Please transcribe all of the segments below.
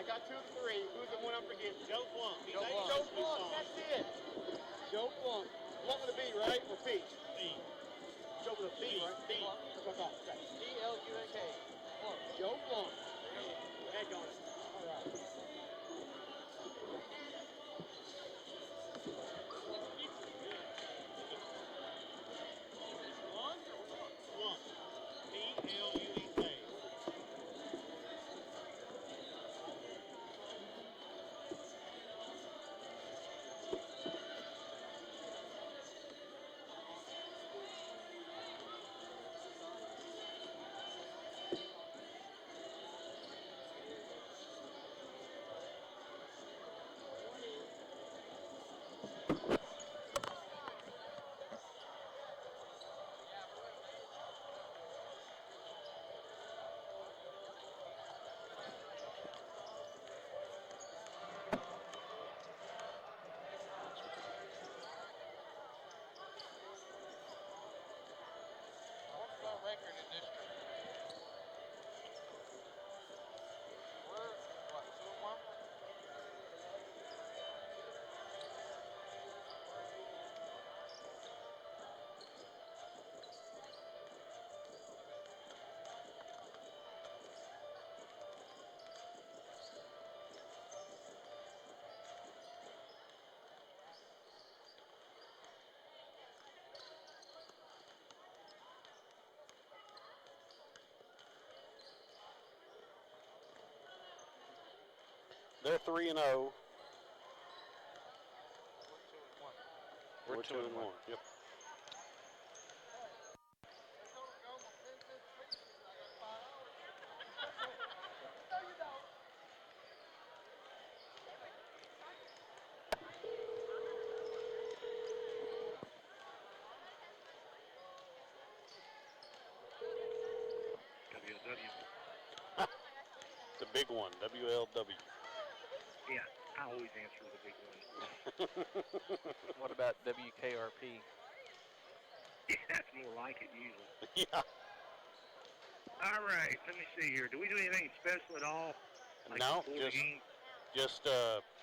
got 2 of 3. Who's the one I'm forgetting? Joe Plum. Joe Plum, that's it. Joe Plum. Plum with a B, right? Or P? B. Joe with a B, right? B. That's what I thought. Okay. P-L-U-N-K. Plum. Joe Plum. Head on it. All right. Plum. P-L-U-M-K. What's our record in district? We're, what, 2-1? They're 3-0. We're 2-1. We're 2-1. Yep. WLW. The big one, WLW. Yeah, I always answer the big one. What about WKRP? Yeah, that's more like it usually. Yeah. All right, let me see here. Do we do anything special at all? Like No, before the game? just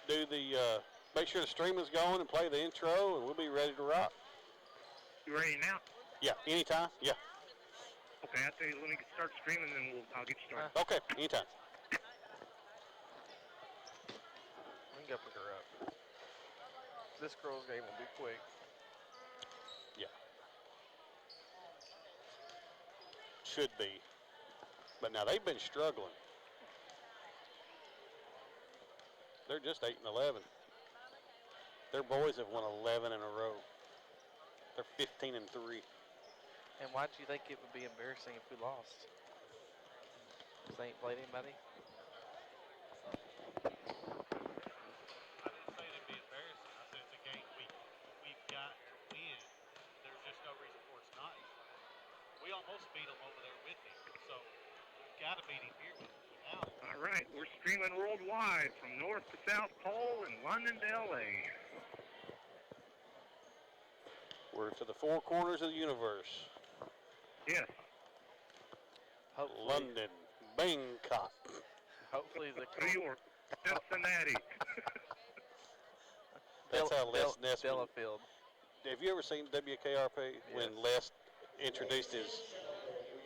do the make sure the stream is going and play the intro, and we'll be ready to rock. You ready now? Yeah, anytime. Yeah. Okay, I'll tell you, let me start streaming, then I'll get you started. Okay, anytime. We can go pick her up. This girl's game will be quick. Yeah. Should be. But now they've been struggling. They're just 8-11. Their boys have won 11 in a row. They're 15-3. And why do you think it would be embarrassing if we lost? Because they ain't played anybody? I didn't say it'd be embarrassing. I said it's a game we've got to win. There's just no reason for us not to. We almost beat them over there with him, so we've got to beat him here without him. All right, we're streaming worldwide from North to South Pole and London to LA. We're to the four corners of the universe. Yes. Hopefully, London, Bangkok. Hopefully the New York, Cincinnati. That's how Les Nessman. Delafield. Have you ever seen WKRP when Yes. Les introduced his?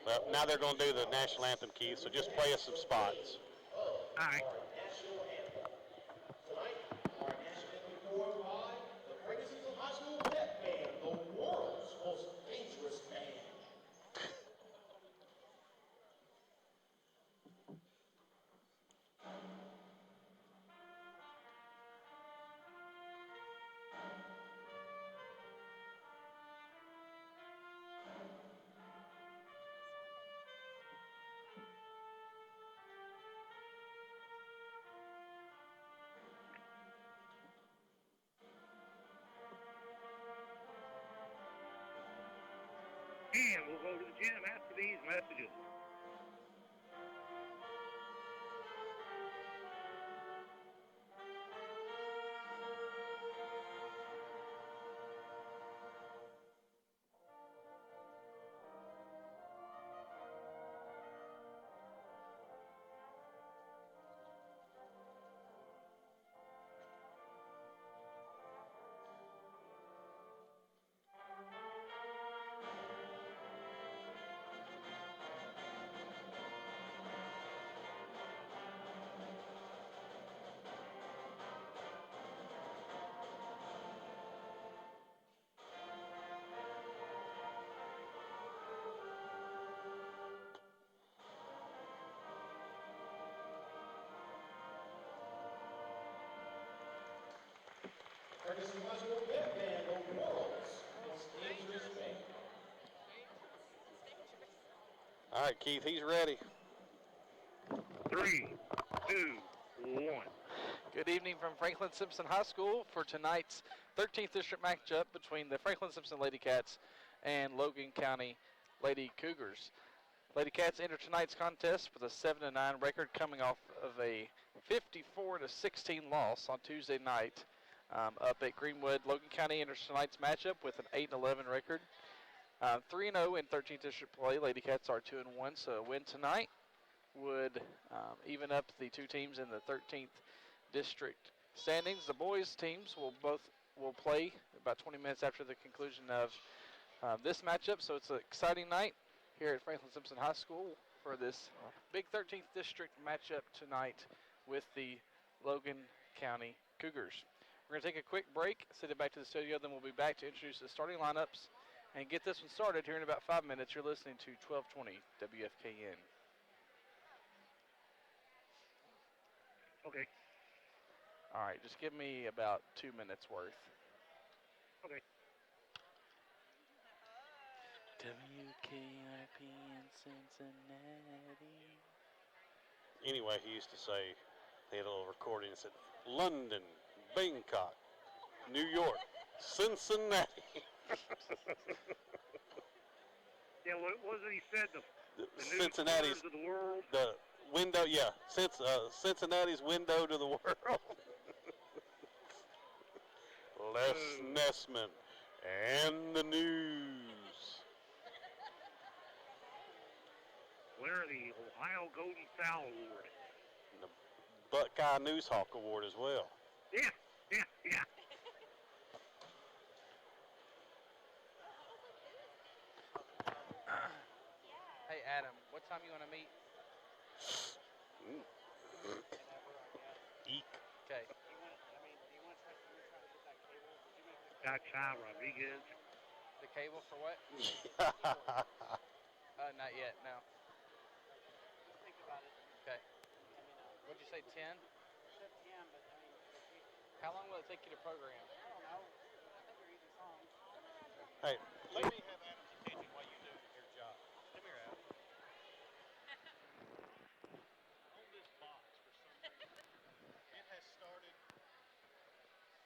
Well, now they're going to do the national anthem, Keith. So just play us some spots. All right. National anthem. Tonight, our national anthem performed by the Ferguson High School Pep Band, the world's most dangerous band. And we'll go to the gym after these messages. Ferguson High School pit band, the world's most dangerous band. All right, Keith, he's ready. 3, 2, 1. Good evening from Franklin Simpson High School for tonight's 13th District matchup between the Franklin Simpson Lady Cats and Logan County Lady Cougars. Lady Cats enter tonight's contest with a 7-9 record coming off of a 54-16 loss on Tuesday night up at Greenwood. Logan County enters tonight's matchup with an 8-11 record. 3-0 in 13th District play. Lady Cats are 2-1, so a win tonight would even up the two teams in the 13th District standings. The boys teams will play about 20 minutes after the conclusion of this matchup, so it's an exciting night here at Franklin Simpson High School for this big 13th District matchup tonight with the Logan County Cougars. We're going to take a quick break, send it back to the studio, then we'll be back to introduce the starting lineups and get this one started here in about 5 minutes. You're listening to 1220 WFKN. Okay. All right, just give me about 2 minutes worth. Okay. WKRP in Cincinnati. Anyway, he used to say, they had a little recording that said, London, Bangkok, New York, Cincinnati. Yeah, what was it he said? The new Cincinnati's, corners of the world? the window, yeah, Cincinnati's window to the world. Les Nessman and the news. Winner of the Ohio Golden Fowl Award. And the Buckeye Newshawk Award as well. Yeah. Hey, Adam, what time you want to meet? Eek. Okay. Cha Rodriguez. The cable for what? Not yet, no. Okay. What'd you say, 10? How long will it take you to program? Hey, Let me have Adam's opinion while you do your job. Come here, Adam. On this box, for some reason, it has started.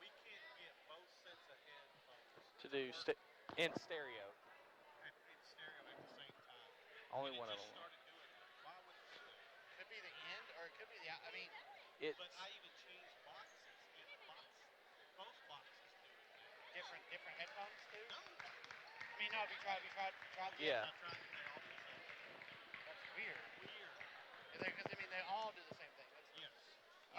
We can't get both sets of headphones To do in stereo. in stereo at the same time. Only And one it of just them. started doing that. Why would it do that? Could be the end, or it could be the. I mean, It's But I even changed boxes, and the box, both boxes do it now. different headphones too. No, I mean, no. If you tried the. Yeah. I tried to they all do the same thing. That's weird. Weird. Because I mean, they all do the same thing. That's, Yes.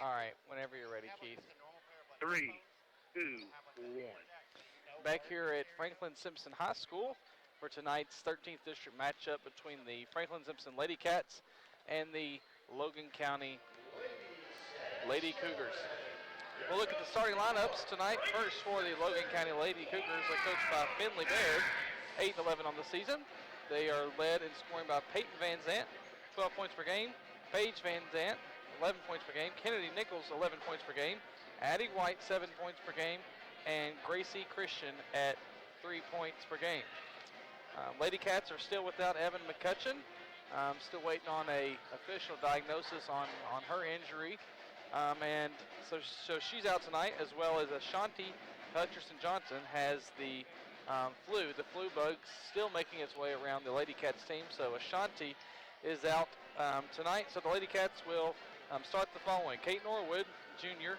all right. Whenever you're ready, have like Keith. just a normal pair of like 3, headphones, 2, have like the 1. jack, so you know Back where here the at stereo Franklin Simpson High School for tonight's 13th District matchup between the Franklin Simpson Lady Cats and the Logan County Lady Cougars. We'll look at the starting lineups tonight. First for the Logan County Lady Cougars are coached by Finley Baird, 8-11 on the season. They are led in scoring by Peyton Van Zant, 12 points per game. Paige Van Zant, 11 points per game. Kennedy Nichols, 11 points per game. Addie White, 7 points per game. And Gracie Christian at 3 points per game. Lady Cats are still without Evan McCutcheon. Still waiting on a official diagnosis on her injury. And so she's out tonight, as well as Ashanti Hutcherson Johnson has the flu. The flu bug still making its way around the Lady Cats team. So Ashanti is out tonight. So the Lady Cats will start the following. Kate Norwood, Jr.,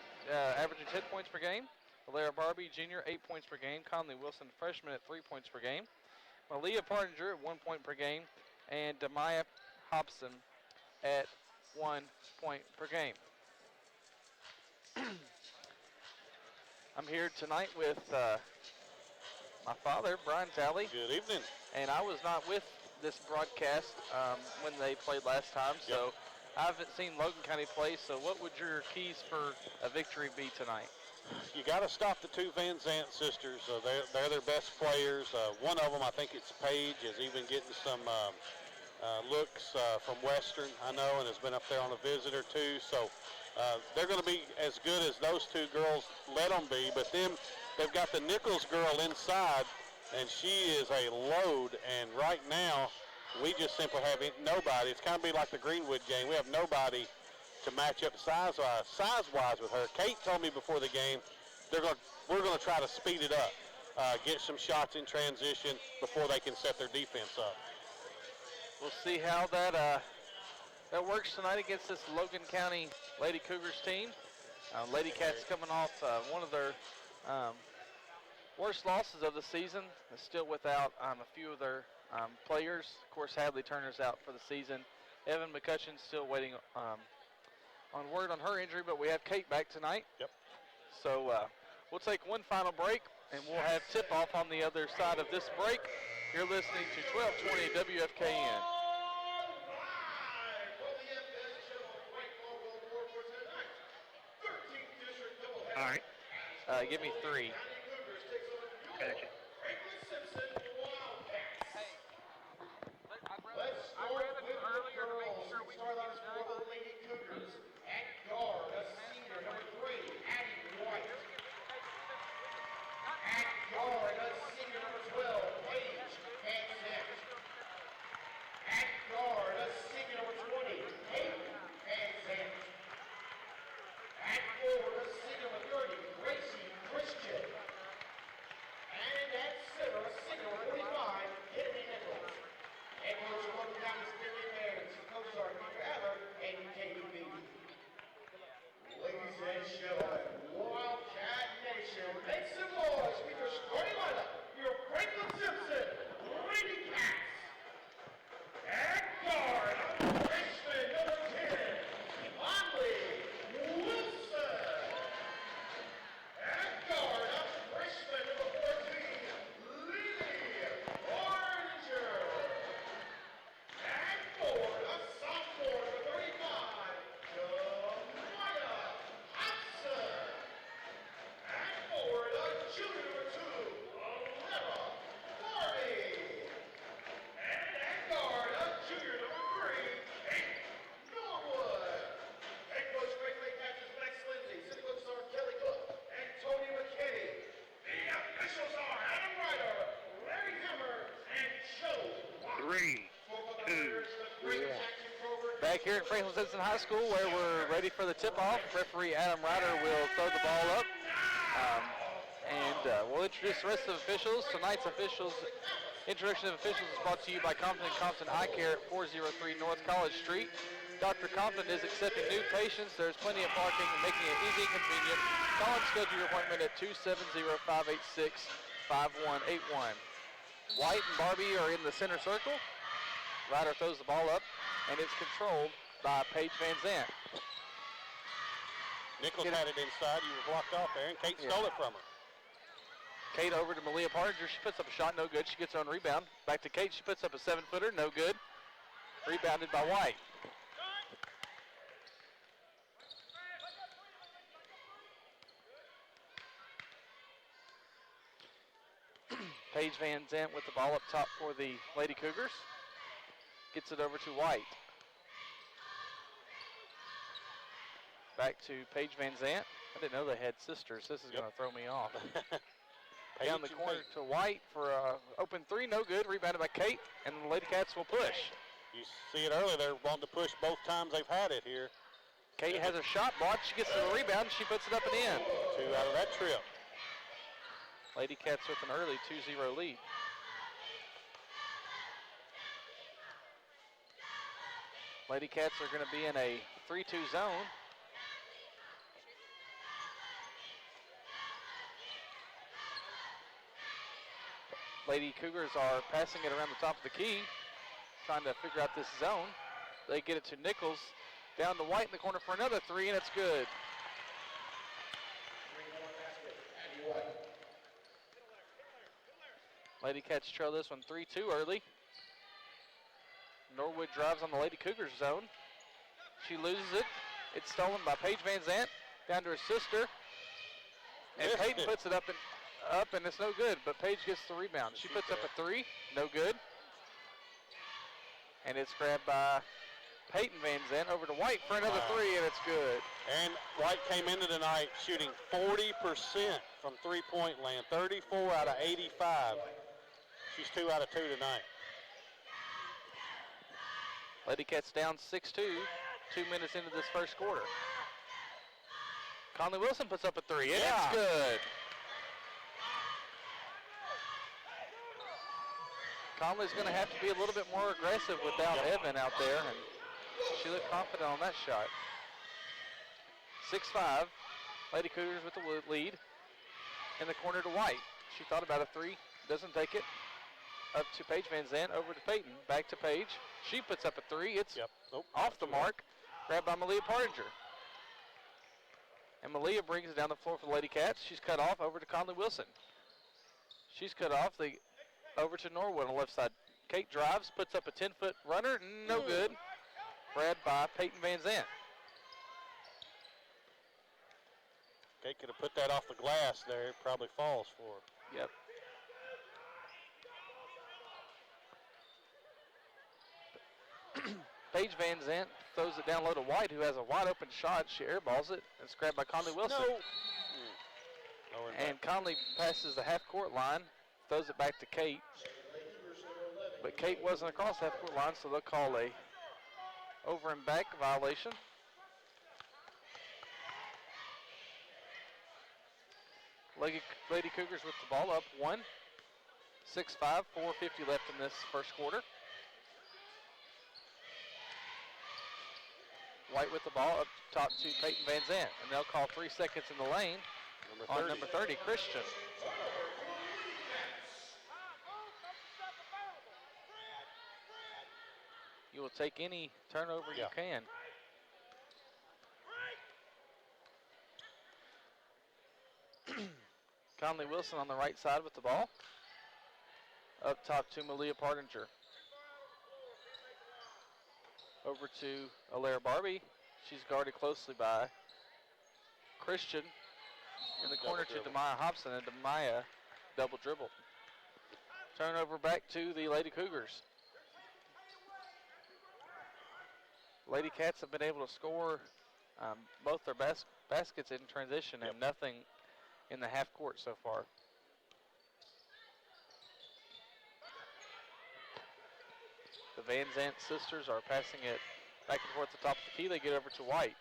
averaging 10 points per game. Valera Barbie, Jr., 8 points per game. Conley Wilson, freshman, at 3 points per game. Malia Partinger at 1 point per game. And Demaya Hobson at 1 point per game. I'm here tonight with my father, Brian Talley, good evening. and I was not with this broadcast when they played last time, so I haven't seen Logan County play. So what would your keys for a victory be tonight? You got to stop the two Van Zant sisters. They're their best players. One of them, I think it's Paige, is even getting some looks from Western, I know, and has been up there on a visitor too. So They're going to be as good as those two girls let them be, but then they've got the Nichols girl inside, and she is a load, and right now we just simply have nobody. It's kind of be like the Greenwood game. We have nobody to match up size-wise with her. Kate told me before the game we're going to try to speed it up, get some shots in transition before they can set their defense up. We'll see how that works tonight against this Logan County Lady Cougars team. Lady Cats coming off one of their worst losses of the season. They're still without a few of their players. Of course, Hadley Turner's out for the season. Evan McCutcheon's still waiting on word on her injury, but we have Kate back tonight. Yep. So we'll take one final break, and we'll have tip-off on the other side of this break. You're listening to 1220 WFKN. All right. Give me 3. Gotcha. Let's start with the girls. We start out for the Lady Cougars. At guard, a senior, number 3, Addie White. At guard, a senior, number 12, Paige Hansen. At guard, a senior, number 20, Hayden Hansen. At forward, a senior, number 30, Gracie Christian. And at center, a senior, number 45, Henry Nichols. And we're looking down the Stanley Bears. Coaches are Peter Adler and Katie Beatty. Ladies and gentlemen, Wildcat Nation, make some noise with your starting lineup. Your Franklin Simpson, Lady Cats. At guard, freshman number 10, Conley Wilson. At guard, freshman number 14, Lily Oranger. At forward, a sophomore for 35, Jamaya Hudson. At forward, a junior number 2, Alera Harvey. And at guard, a junior number 3, Kate Norwood. Head coach Greg Lake catches Max Lindsay, city coaches are Kelly Cook and Tony McKinney. The officials are Adam Ryder, Larry Hammer, and Joe Walker. 3, 2, 1. Back here at Franklin Simpson High School where we're ready for the tip-off. Referee Adam Ryder will throw the ball up. We'll introduce the rest of the officials. Tonight's introduction of officials is brought to you by Compton & Compton Eye Care at 403 North College Street. Dr. Compton is accepting new patients. There's plenty of parking and making it easy and convenient. Call and schedule your appointment at 270-586-5181. White and Barbie are in the center circle. Ryder throws the ball up, and it's controlled by Paige Van Zant. Nichols had it inside. You were blocked off there, and Kate stole it from her. Kate over to Malia Partinger. She puts up a shot, no good. She gets her own rebound. Back to Kate. She puts up a 7-footer, no good. Rebounded by White. Paige Van Zant with the ball up top for the Lady Cougars. Gets it over to White. Back to Paige Van Zant. I didn't know they had sisters. This is going to throw me off. Down the corner to White for an open 3, no good. Rebounded by Kate, and the Lady Cats will push. You see it earlier. They're wanting to push both times they've had it here. Kate has a shot blocked. She gets to the rebound. She puts it up and in. 2 out of that trip. Lady Cats with an early 2-0 lead. Lady Cats are going to be in a 3-2 zone. Lady Cougars are passing it around the top of the key, trying to figure out this zone. They get it to Nichols, down to White in the corner for another 3, and it's good. Lady Cats trail this one 3-2 early. Norwood drives on the Lady Cougars zone. She loses it. It's stolen by Paige Van Zant, down to her sister. And Peyton puts it up and it's no good, but Paige gets the rebound. She puts up a 3, no good. And it's grabbed by Peyton Van Zandt over to White for another three, and it's good. And White came into tonight shooting 40% from three-point land, 34 out of 85. She's 2 out of 2 tonight. Lady Cats down 6-2, 2 minutes into this first quarter. Conley Wilson puts up a three, and it's good. Conley's going to have to be a little bit more aggressive without Evan out there, and she looked confident on that shot. 6-5, Lady Cougars with the lead. In the corner to White. She thought about a three, doesn't take it. Up to Paige Van Zandt, over to Peyton, back to Paige. She puts up a three, it's off the mark, grabbed by Malia Partinger. And Malia brings it down the floor for the Lady Cats. She's cut off, over to Conley Wilson. She's cut off, over to Norwood on the left side. Kate drives, puts up a 10-foot runner, no good. Grabbed by Peyton Van Zandt. Kate could have put that off the glass there. It probably falls for her. Yep. Paige Van Zandt throws it down low to White, who has a wide open shot. She airballs it. It's grabbed by Conley Wilson. And Conley passes the half-court line, throws it back to Kate. But Kate wasn't across the half-court line, so they'll call a over and back violation. Lady Cougars with the ball up 1. 6-5, 4:50 left in this first quarter. White with the ball up top to Peyton Van Zandt, and they'll call 3 seconds in the lane on number 30, Christian. You will take any turnover you can. Conley Wilson on the right side with the ball. Up top to Malia Partinger. Over to Alaire Barbie. She's guarded closely by Christian. In the corner to Demaya Hobson, and Demaya double dribble. Turnover back to the Lady Cougars. Lady Cats have been able to score both their baskets in transition and nothing in the half court so far. The Van Zandt sisters are passing it back and forth at the top of the key. They get over to White.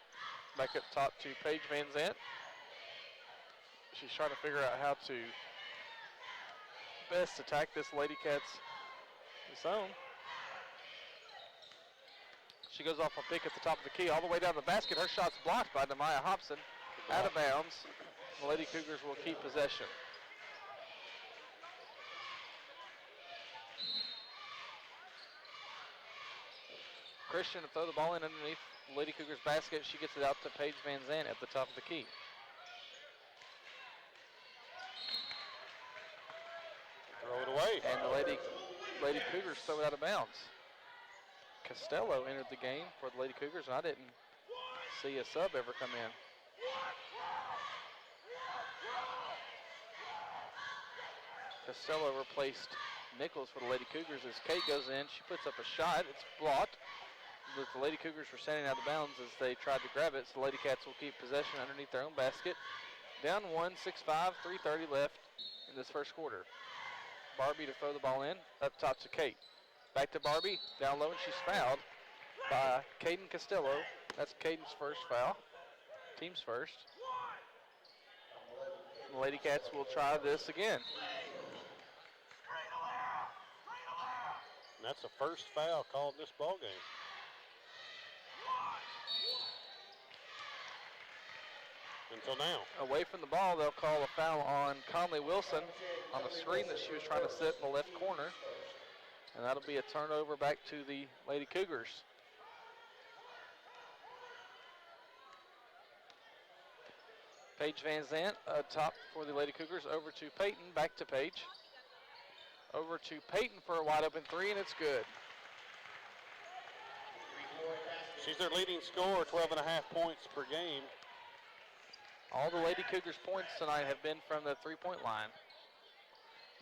Back up top to Paige Van Zandt. She's trying to figure out how to best attack this Lady Cats zone. She goes off a pick at the top of the key, all the way down the basket. Her shot's blocked by Demaya Hobson. Out of bounds. The Lady Cougars will keep possession. Christian to throw the ball in underneath the Lady Cougars basket. She gets it out to Paige Van Zandt at the top of the key. Throw it away. And the Lady Cougars throw it out of bounds. Costello entered the game for the Lady Cougars, and I didn't see a sub ever come in. Costello replaced Nichols for the Lady Cougars. As Kate goes in, she puts up a shot. It's blocked. But the Lady Cougars were standing out of bounds as they tried to grab it, so the Lady Cats will keep possession underneath their own basket. Down 1, 6-5, 3:30 left in this first quarter. Barbie to throw the ball in, up top to Kate. Back to Barbie, down low, and she's fouled by Caden Costello. That's Caden's first foul, team's first. The Lady Cats will try this again. And that's the first foul called in this ball game. Until now. Away from the ball, they'll call a foul on Conley Wilson on a screen that she was trying to set in the left corner. And that'll be a turnover back to the Lady Cougars. Paige Van Zandt top for the Lady Cougars, over to Peyton, back to Paige. Over to Peyton for a wide open three, and it's good. She's their leading scorer, 12.5 points per game. All the Lady Cougars points tonight have been from the three-point line.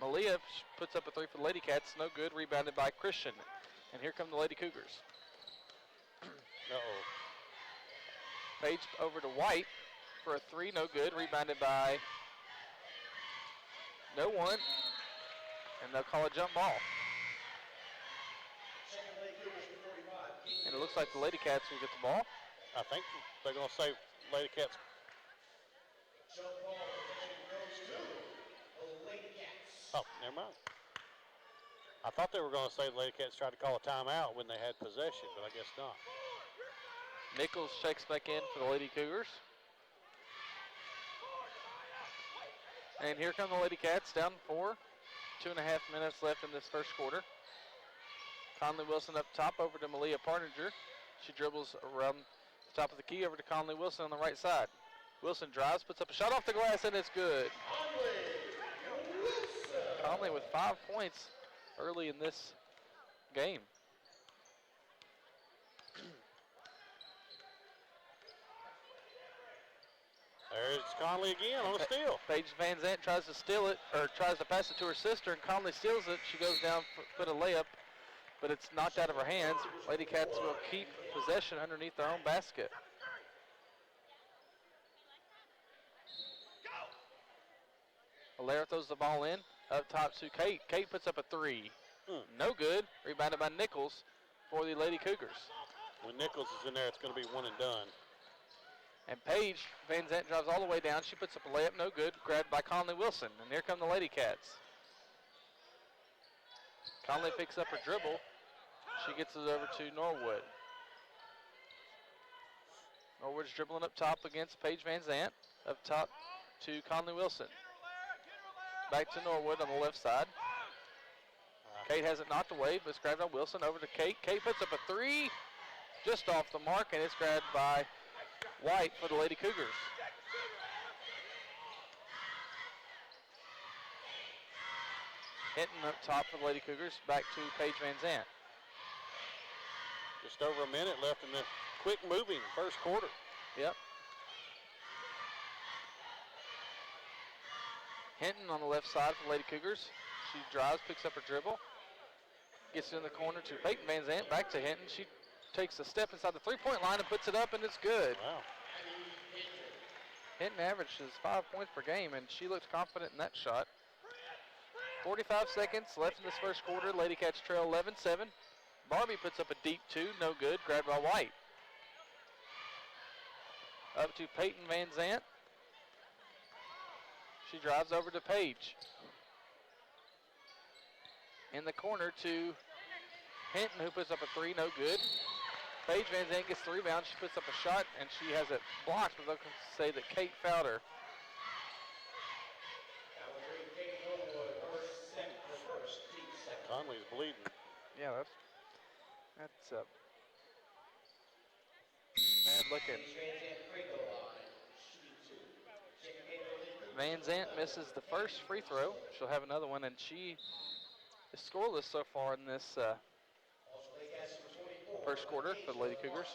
Malia puts up a three for the Lady Cats, no good, rebounded by Christian. And here come the Lady Cougars. Uh-oh. Page over to White for a three, no good. Rebounded by no one, and they'll call a jump ball. And it looks like the Lady Cats will get the ball. I think they're going to say Lady Cats. Jump ball possession goes to the Lady Cats. Oh, never mind. I thought they were going to say the Lady Cats tried to call a timeout when they had possession, but I guess not. Nichols checks back in for the Lady Cougars. And here come the Lady Cats down 4. 2.5 minutes left in this first quarter. Conley Wilson up top over to Malia Parninger. She dribbles around the top of the key over to Conley Wilson on the right side. Wilson drives, puts up a shot off the glass, and it's good. Conley with 5 points early in this game. There's Conley again on a steal. Paige Van Zant tries to steal it, or tries to pass it to her sister, and Conley steals it. She goes down, put a layup, but it's knocked out of her hands. Lady Cats will keep possession underneath their own basket. Alaire throws the ball in, up top to Kate. Kate puts up a three. No good. Rebounded by Nichols for the Lady Cougars. When Nichols is in there, it's going to be one and done. And Paige Van Zant drives all the way down. She puts up a layup, no good. Grabbed by Conley Wilson. And here come the Lady Cats. Conley picks up her dribble. She gets it over to Norwood. Norwood's dribbling up top against Paige Van Zant. Up top to Conley Wilson. Back to Norwood on the left side. Kate has it knocked away, but it's grabbed on Wilson. Over to Kate. Kate puts up a three just off the mark, and it's grabbed by White for the Lady Cougars. Hinton up top for the Lady Cougars. Back to Paige Van Zant. Just over a minute left in the quick moving first quarter. Yep. Hinton on the left side for the Lady Cougars. She drives, picks up her dribble. Gets it in the corner to Peyton Van Zant. Back to Hinton. She takes a step inside the three-point line and puts it up, and it's good. Wow. Hinton averages 5 points per game, and she looks confident in that shot. 45 seconds left in this first quarter. Lady Cats trail 11-7. Barbie puts up a deep two, no good, grabbed by White. Up to Peyton Van Zant. She drives over to Paige. In the corner to Hinton, who puts up a three, no good. Paige Van Zant gets the rebound. She puts up a shot, and she has it blocked, but they'll say that Kate fouled her. Conley's bleeding. Yeah, that's bad looking. Van Zant misses the first free throw. She'll have another one, and she is scoreless so far in this first quarter for the Lady Cougars.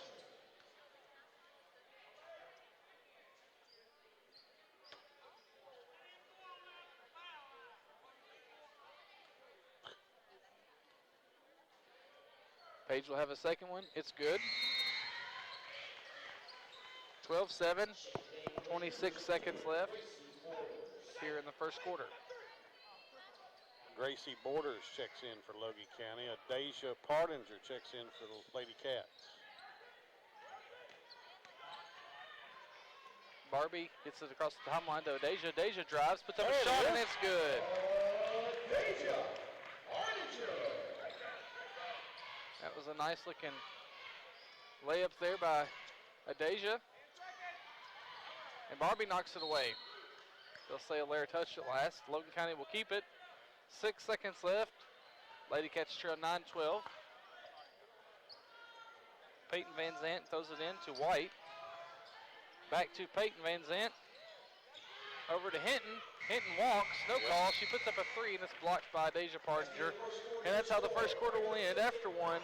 Paige will have a second one. It's good. 12-7, 26 seconds left here in the first quarter. Gracie Borders checks in for Logie County. Deja Partinger checks in for the Lady Cats. Barbie gets it across the timeline to Deja. Deja drives, puts up a shot, and it's good. That was a nice looking layup there by Deja. And Barbie knocks it away. They'll say Alaire touched it last. Logan County will keep it. 6 seconds left. Lady Cats trail 9-12. Peyton Van Zant throws it in to White. Back to Peyton Van Zant. Over to Hinton. Hinton walks, no call. She puts up a three, and it's blocked by Deja Partinger. And that's how the first quarter will end. After one,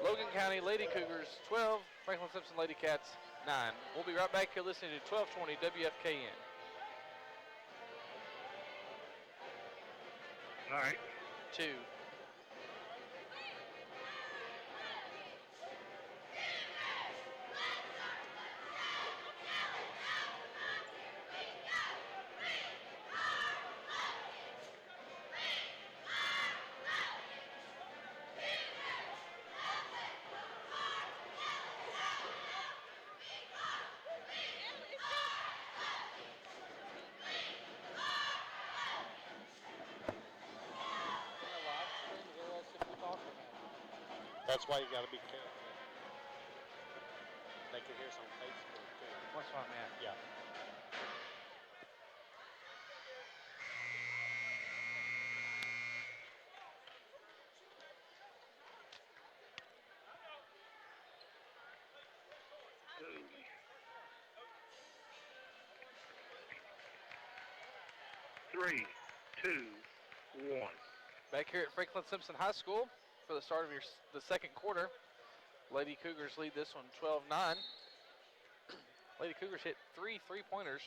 Logan County Lady Cougars 12, Franklin Simpson Lady Cats 9. We'll be right back here listening to 1220 WFKN. All right. 2. That's why you got to be careful. They can hear us on Facebook too. That's what I meant. Yeah. Three, two, one. Back here at Franklin Simpson High School for the start of the second quarter. Lady Cougars lead this one 12-9. Lady Cougars hit 3 3-pointers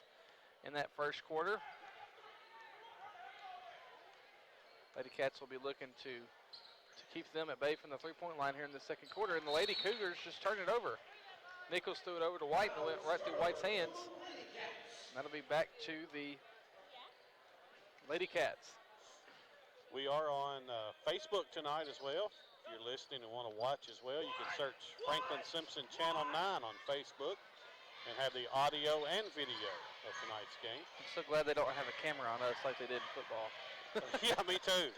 in that first quarter. Lady Cats will be looking to keep them at bay from the three-point line here in the second quarter. And the Lady Cougars just turned it over. Nichols threw it over to White and it went right through White's hands. And that'll be back to the Lady Cats. We are on Facebook tonight as well. If you're listening and want to watch as well, you can search Franklin Simpson Channel 9 on Facebook and have the audio and video of tonight's game. I'm so glad they don't have a camera on us like they did in football. Yeah, me too.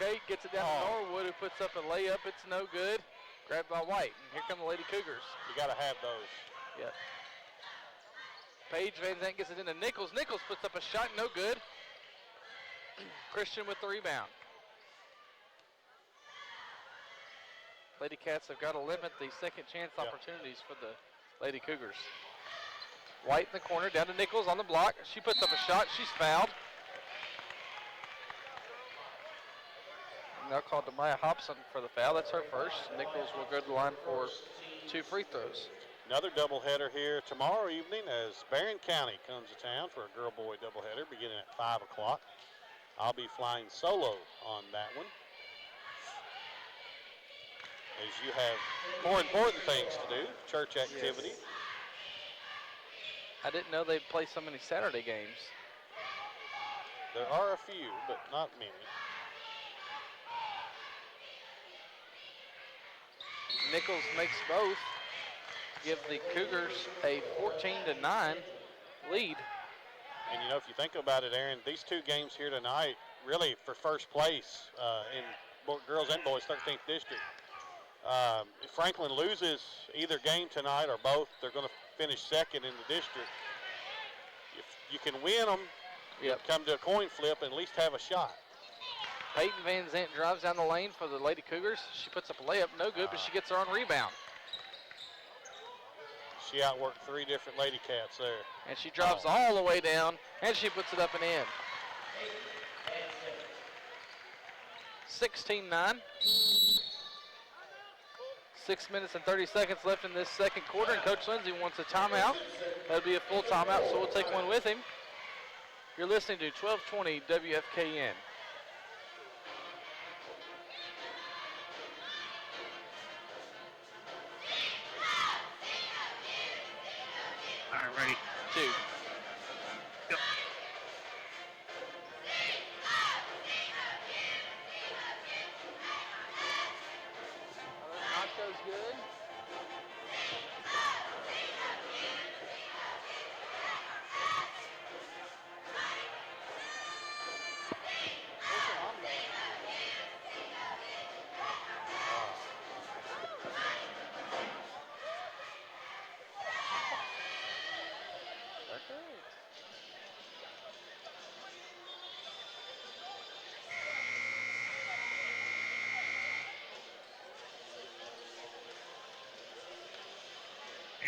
Kate gets it down to Norwood, who puts up a layup. It's no good. Grabbed by White. And here come the Lady Cougars. You got to have those. Yep. Paige Van Zandt gets it into Nichols. Nichols puts up a shot, no good. Christian with the rebound. Lady Cats have got to limit the second chance opportunities for the Lady Cougars. White in the corner, down to Nichols on the block. She puts up a shot. She's fouled. Now called to Maya Hobson for the foul. That's her first. Nichols will go to the line for 2 free throws. Another doubleheader here tomorrow evening as Barron County comes to town for a girl-boy doubleheader beginning at 5 o'clock. I'll be flying solo on that one, as you have more important things to do, church activity. Yes. I didn't know they play so many Saturday games. There are a few, but not many. Nichols makes both, give the Cougars a 14-9 lead. And you know, if you think about it, Aaron, these two games here tonight, really for first place in girls and boys 13th district. If Franklin loses either game tonight or both, they're going to finish second in the district. If you can win them, come to a coin flip and at least have a shot. Peyton Van Zandt drives down the lane for the Lady Cougars. She puts up a layup, no good, but she gets her own rebound. She outworked 3 different Lady Cats there. And she drops all the way down, and she puts it up and in. 16-9. 6 minutes and 30 seconds left in this second quarter, and Coach Lindsay wants a timeout. That'll be a full timeout, so we'll take one with him. You're listening to 1220 WFKN. All right, ready. 2. Yep. Nacho's good.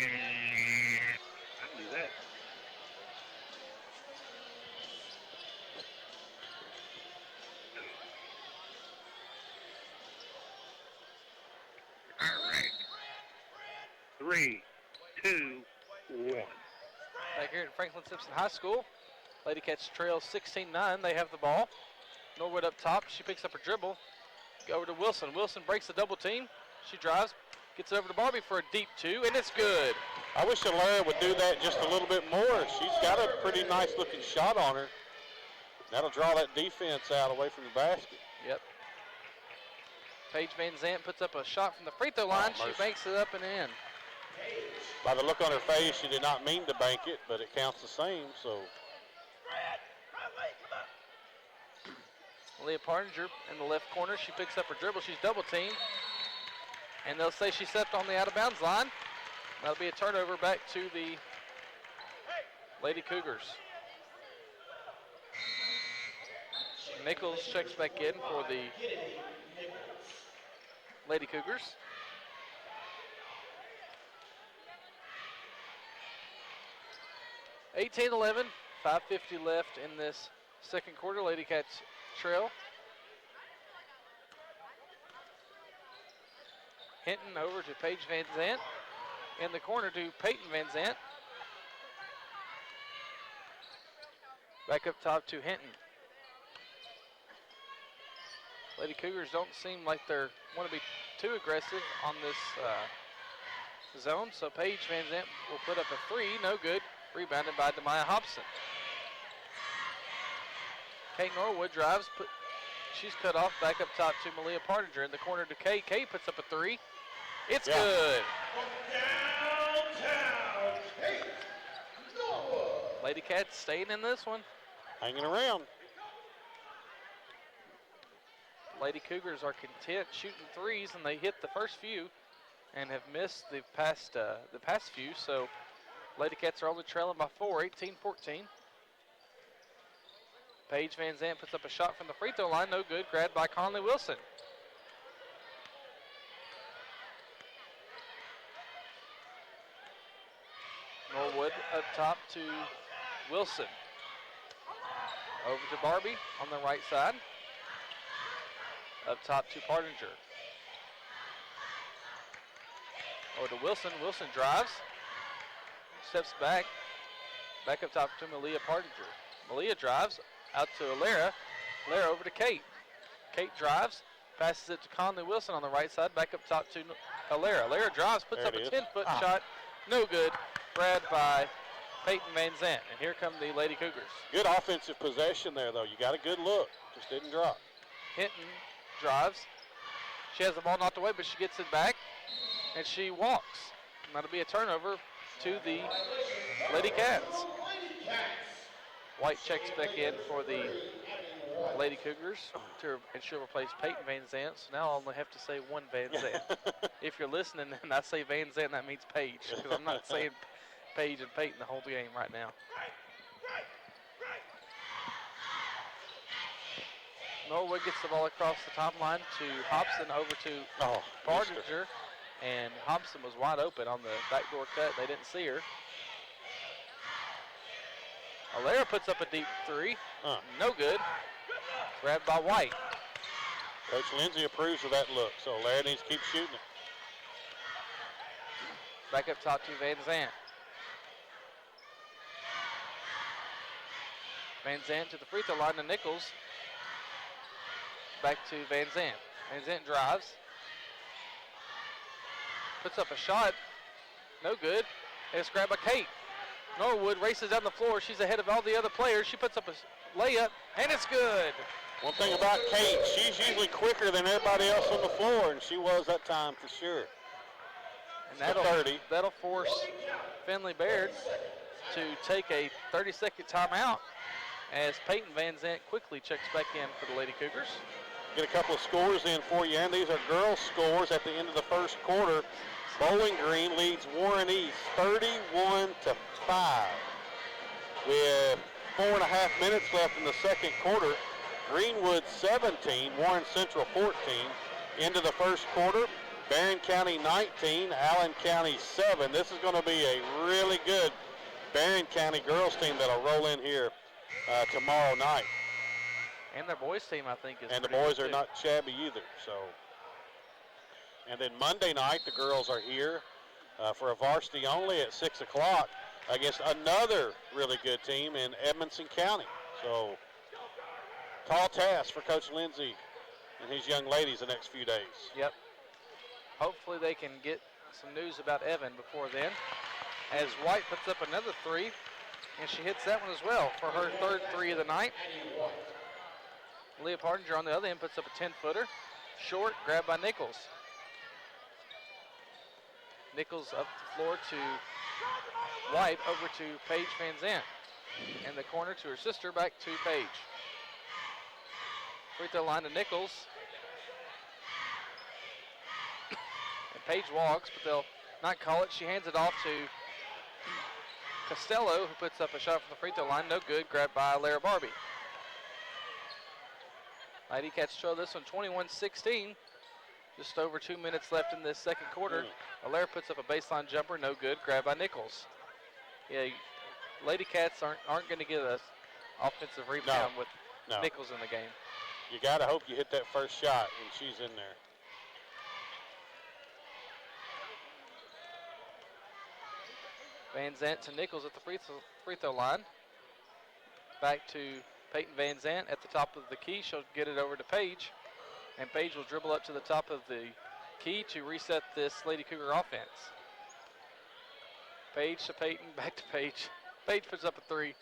And I can do that. All right. 3, 2, 1. Back here at Franklin Simpson High School, Lady Cats trail 16-9. They have the ball. Norwood up top. She picks up her dribble. Go over to Wilson. Wilson breaks the double team. She drives, gets it over to Barbie for a deep 2, and it's good. I wish Alara would do that just a little bit more. She's got a pretty nice looking shot on her. That'll draw that defense out away from the basket. Yep. Paige Van Zandt puts up a shot from the free throw line. She banks it up and in. By the look on her face, she did not mean to bank it, but it counts the same, so. Leah Partinger in the left corner. She picks up her dribble. She's double teamed. And they'll say she stepped on the out-of-bounds line. That'll be a turnover back to the Lady Cougars. Nichols checks back in for the Lady Cougars. (18-11), 5:50 left in this second quarter. Lady Cats trail. Hinton over to Paige Van Zant. In the corner to Peyton Van Zant. Back up top to Hinton. Lady Cougars don't seem like they want to be too aggressive on this zone, so Paige Van Zant will put up a three, no good. Rebounded by Demaya Hobson. Kate Norwood drives, she's cut off, back up top to Malia Partinger. In the corner to Kay. Kay puts up a three. It's good. Downtown, Kate Norwood. Lady Cats staying in this one. Hanging around. Lady Cougars are content shooting threes, and they hit the first few and have missed the past few. So Lady Cats are only trailing by 4, 18-14. Paige Van Zant puts up a shot from the free throw line, no good. Grabbed by Conley Wilson. Norwood up top to Wilson. Over to Barbie on the right side. Up top to Partinger. Over to Wilson. Wilson drives. Steps back. Back up top to Malia Partinger. Malia drives out to Alara. Alara over to Kate. Kate drives. Passes it to Conley Wilson on the right side. Back up top to Alara. Alara drives. Puts up a 10-foot shot. No good. Grabbed by Peyton Van Zant. And here come the Lady Cougars. Good offensive possession there, though. You got a good look. Just didn't drop. Hinton drives. She has the ball knocked away, but she gets it back, and she walks. And that'll be a turnover to the Lady Cats. White checks back in for the Lady Cougars, and she'll replace Peyton Van Zant. So now I'll only have to say one Van Zant. If you're listening and I say Van Zant, that means Paige, because I'm not saying Paige and Peyton the whole game right now. Norwood gets the ball across the top line to Hobson, over to Partinger, and Hobson was wide open on the backdoor cut. They didn't see her. Alara puts up a deep three. No good. Grabbed by White. Coach Lindsay approves of that look, so Alara needs to keep shooting it. Back up top to Van Zant. Van Zant to the free throw line to Nichols. Back to Van Zant. Van Zant drives. Puts up a shot. No good. And it's grabbed by Kate. Norwood races down the floor. She's ahead of all the other players. She puts up a layup, and it's good. One thing about Kate, she's usually quicker than everybody else on the floor, and she was that time for sure. And that'll force Finley Baird to take a 30-second timeout as Peyton Van Zant quickly checks back in for the Lady Cougars. Get a couple of scores in for you, and these are girls' scores at the end of the first quarter. Bowling Green leads Warren East 31-5. With 4.5 minutes left in the second quarter, Greenwood 17, Warren Central 14. Into the first quarter, Barron County 19, Allen County 7. This is going to be a really good Barron County girls team that'll roll in here tomorrow night. And their boys team, I think, is and the pretty boys good are too. not shabby either. So, and then Monday night, the girls are here for a varsity only at 6 o'clock against another really good team in Edmondson County. So, tall task for Coach Lindsay and his young ladies the next few days. Yep. Hopefully they can get some news about Evan before then. As White puts up another three, and she hits that one as well for her third three of the night. Leah Partinger on the other end puts up a 10-footer. Short, grabbed by Nichols. Nichols up the floor to White, over to Paige Van Zant. In the corner to her sister, back to Paige. Free throw line to Nichols. Paige walks, but they'll not call it. She hands it off to Costello, who puts up a shot from the free throw line. No good. Grabbed by Lara Barbie. Lady Cats trail this one 21-16. Just over 2 minutes left in this second quarter. Alaire puts up a baseline jumper. No good. Grabbed by Nichols. Yeah, Lady Cats aren't going to get us offensive rebound with Nichols in the game. You got to hope you hit that first shot when she's in there. Van Zant to Nichols at the free throw line. Back to Peyton Van Zant at the top of the key. She'll get it over to Paige. And Paige will dribble up to the top of the key to reset this Lady Cougar offense. Paige to Peyton, back to Paige. Paige puts up a three.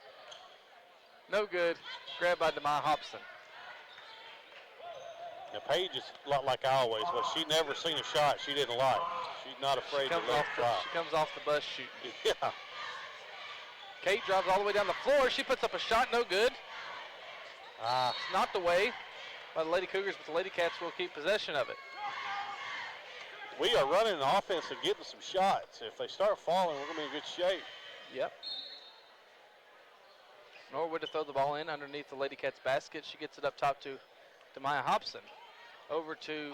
No good. Grabbed by Demai Hobson. Now, Paige is a lot like I always was. She never seen a shot she didn't like. She's not afraid to let it fly. She comes off the bus shooting. Yeah. Kate drives all the way down the floor. She puts up a shot, no good. It's knocked away by the Lady Cougars, but the Lady Cats will keep possession of it. We are running an offense and getting some shots. If they start falling, we're going to be in good shape. Yep. Norwood to throw the ball in underneath the Lady Cats basket. She gets it up top to Demaya Hobson. Over to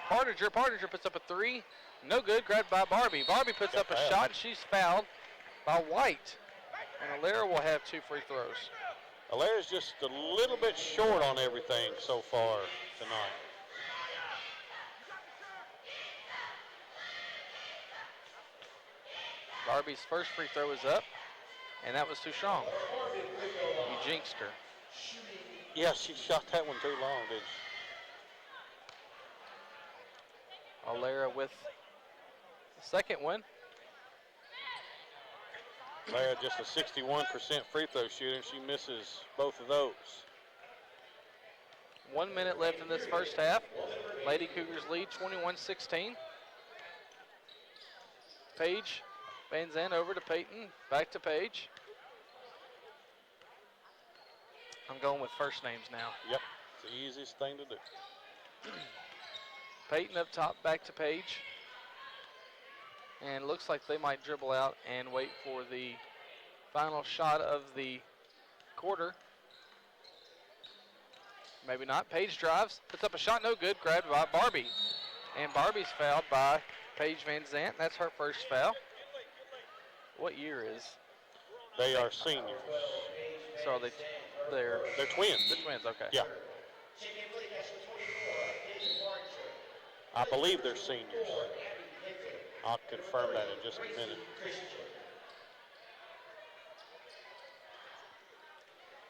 Partinger. Partinger puts up a three. No good. Grabbed by Barbie. Barbie puts up a shot. She's fouled by White. And Alaire will have 2 free throws. Alaire's just a little bit short on everything so far tonight. Barbie's first free throw is up, and that was too strong. You jinxed her. Yeah, she shot that one too long, didn't she? Alaire with the second one. Alaire just a 61% free throw shooter. She misses both of those. 1 minute left in this first half. Lady Cougars lead 21-16. Paige, Van Zandt over to Peyton, back to Paige. I'm going with first names now. Yep, it's the easiest thing to do. Peyton up top, back to Paige. And looks like they might dribble out and wait for the final shot of the quarter. Maybe not. Paige drives, puts up a shot, no good, grabbed by Barbie. And Barbie's fouled by Paige Van Zandt. That's her first foul. What year is? They are seniors. So are they're twins. They're twins, okay. Yeah. I believe they're seniors. I'll confirm that in just a minute.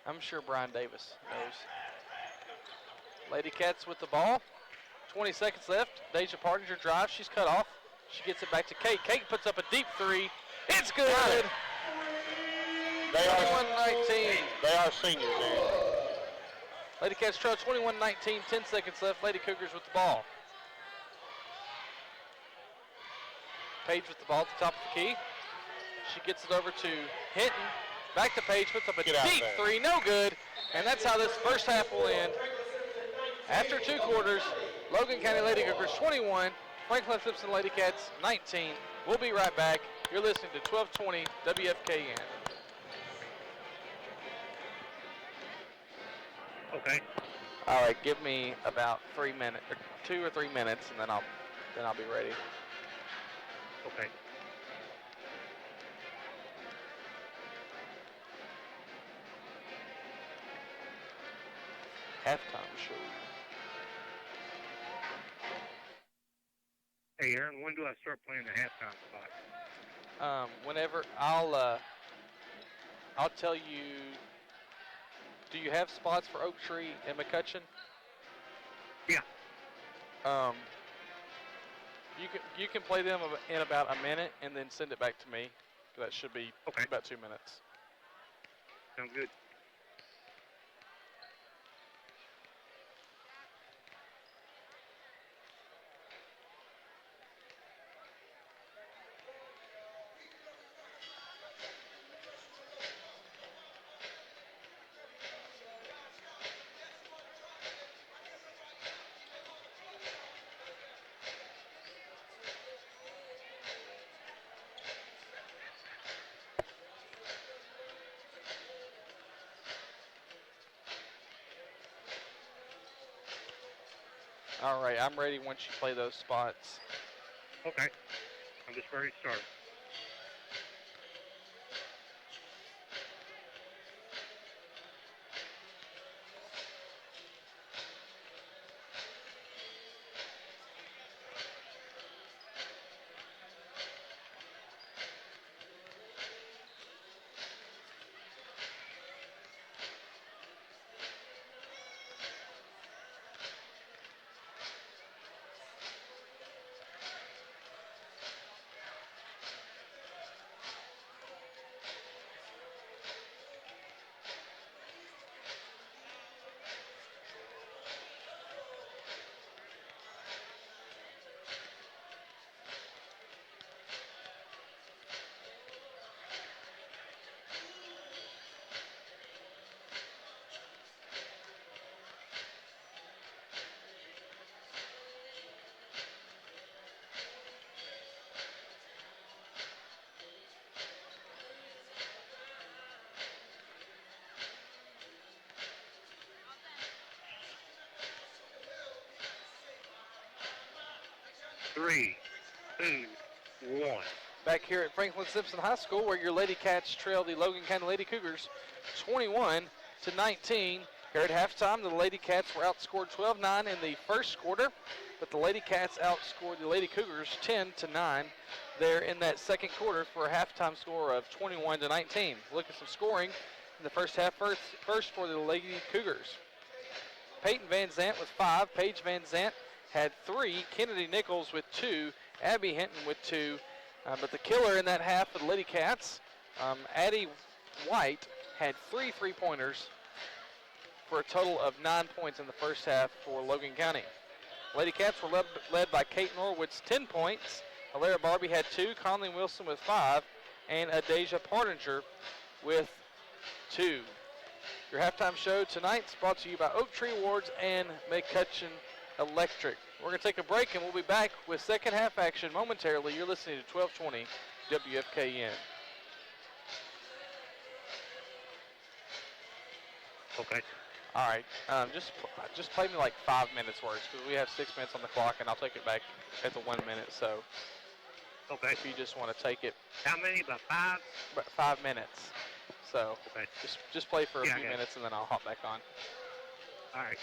I'm sure Brian Davis knows. Lady Cats with the ball. 20 seconds left. Deja Partinger drives. She's cut off. She gets it back to Kate. Kate puts up a deep three. It's good. They are 21-19. They are seniors, Aaron. Lady Cats trail 21-19. 10 seconds left. Lady Cougars with the ball. Paige with the ball at the top of the key. She gets it over to Hinton. Back to Paige, puts up a deep three, no good. And that's how this first half will end. After 2 quarters, Logan County Lady Cougars 21, Franklin Simpson Lady Cats 19. We'll be right back. You're listening to 1220 WFKN. Okay. All right, give me about 3 minutes, or 2 or 3 minutes, and then I'll be ready. Okay. Halftime show. Hey, Aaron, when do I start playing the halftime spot? Whenever I'll tell you. Do you have spots for Oak Tree and McCutcheon? Yeah. You can play them in about a minute and then send it back to me. That should be about 2 minutes. Sounds good. All right, I'm ready once you play those spots. Okay. I'm just ready to start. Three, two, one. Back here at Franklin Simpson High School, where your Lady Cats trail the Logan County Lady Cougars 21-19. Here at halftime, the Lady Cats were outscored 12-9 in the first quarter, but the Lady Cats outscored the Lady Cougars 10-9 there in that second quarter for a halftime score of 21-19. Look at some scoring in the first half. First for the Lady Cougars. Peyton Van Zant with 5. Paige Van Zant had 3. Kennedy Nichols with 2. Abby Hinton with 2. But the killer in that half for the Lady Cats, Addie White, had 3 3-pointers for a total of 9 points in the first half for Logan County. Lady Cats were led by Kate Norwood's 10 points. Alara Barbie had 2. Conley Wilson with 5. And Adasia Partinger with 2. Your halftime show tonight is brought to you by Oak Tree Awards and McCutcheon Electric. We're going to take a break, and we'll be back with second half action momentarily. You're listening to 1220 WFKN. Okay. All right, just play me like 5 minutes worth, because we have 6 minutes on the clock, and I'll take it back at the 1 minute. So Okay. if you just want to take it, How many? About 5? about 5 minutes. So Okay. just play for a Yeah, I few got it. minutes, and then I'll hop back on. All right.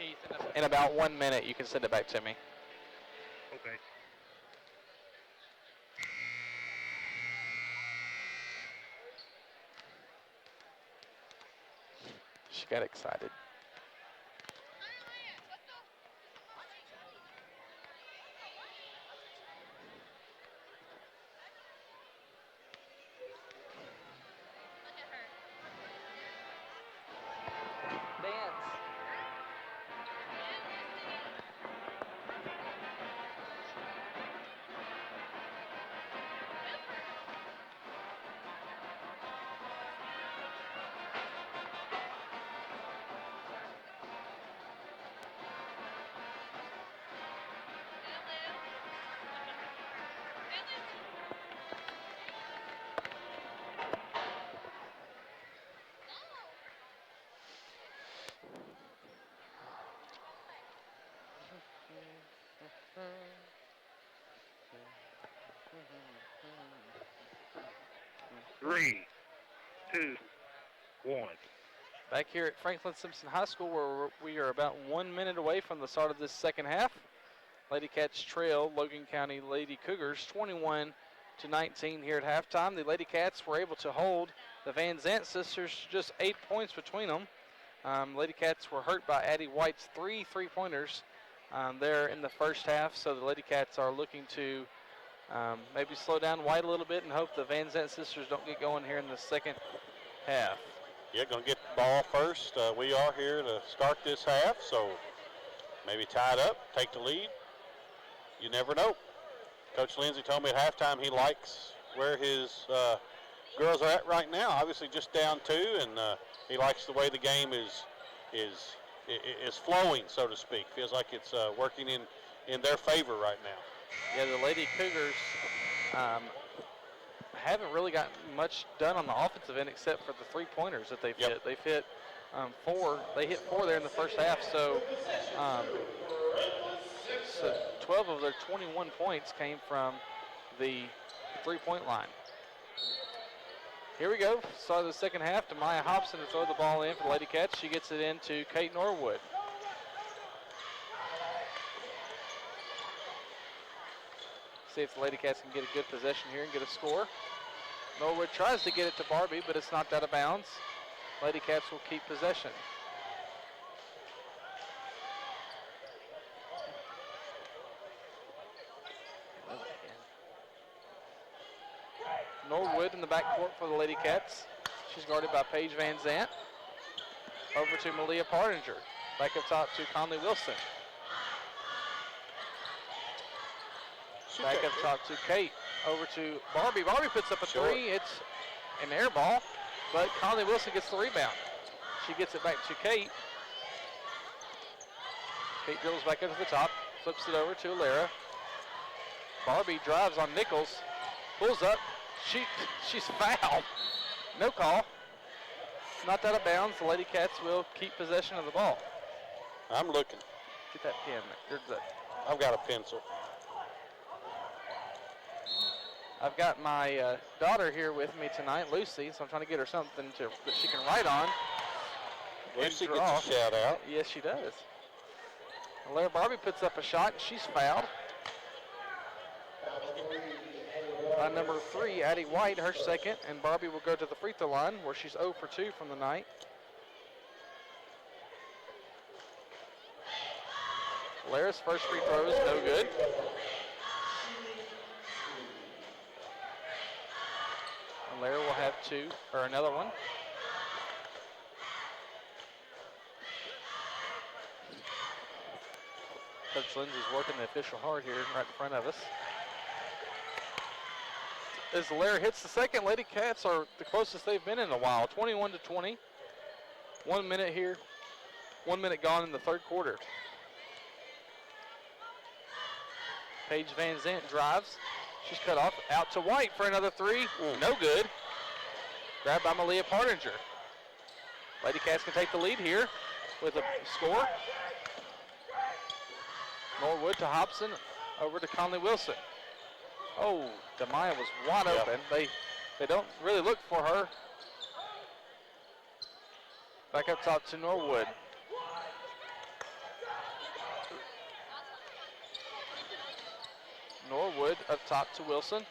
Keith, in about 1 minute, you can send it back to me. Okay. She got excited. Three, two, one. Back here at Franklin Simpson High School, where we are about 1 minute away from the start of this second half. Lady Cats trail Logan County Lady Cougars 21-19 here at halftime. The Lady Cats were able to hold the Van Zant sisters just 8 points between them. Lady Cats were hurt by Addie White's 3 3-pointers there in the first half, so the Lady Cats are looking to maybe slow down White a little bit and hope the Van Zant sisters don't get going here in the second half. Yeah, going to get the ball first. We are here to start this half, so maybe tie it up, take the lead. You never know. Coach Lindsay told me at halftime he likes where his girls are at right now. Obviously just down 2, and he likes the way the game is flowing, so to speak. Feels like it's working in their favor right now. Yeah, the Lady Cougars haven't really gotten much done on the offensive end except for the 3-pointers that they've hit. They've hit 4. They hit 4 there in the first half, so 12 of their 21 points came from the 3-point line. Here we go. Start of the second half. Demaya Hobson to throw the ball in for the Lady Cats. She gets it into Kate Norwood. See if the Lady Cats can get a good possession here and get a score. Norwood tries to get it to Barbie, but it's knocked out of bounds. Lady Cats will keep possession. Norwood in the backcourt for the Lady Cats. She's guarded by Paige Van Zant. Over to Malia Partinger. Back up top to Conley Wilson. Back up top to Kate. Over to Barbie. Barbie puts up a 3. It's an air ball, but Conley Wilson gets the rebound. She gets it back to Kate. Kate dribbles back up to the top. Flips it over to Alara. Barbie drives on Nichols. Pulls up. She's fouled. No call. Not out of bounds. The Lady Cats will keep possession of the ball. I'm looking. Get that pen. I've got a pencil. I've got my daughter here with me tonight, Lucy, so I'm trying to get her something that she can write on. Lucy and gets draw. a shout out. Yes, she does. Larry Barbie puts up a shot. She's fouled. By number 3, Addie White, her second, and Barbie will go to the free throw line where she's 0 for 2 from the night. Lara's first free throw is no good. And Lara will have another one. Coach Lindsay's working the official hard here right in front of us. As Lara hits the second, Lady Cats are the closest they've been in a while, 21-20. 1 minute here, 1 minute gone in the third quarter. Paige Van Zant drives. She's cut off. Out to White for another 3. No good. Grabbed by Malia Partinger. Lady Cats can take the lead here with a score. Norwood to Hobson. Over to Conley Wilson. Oh, Demaya was wide open. They don't really look for her. Back up top to Norwood. Norwood up top to Wilson.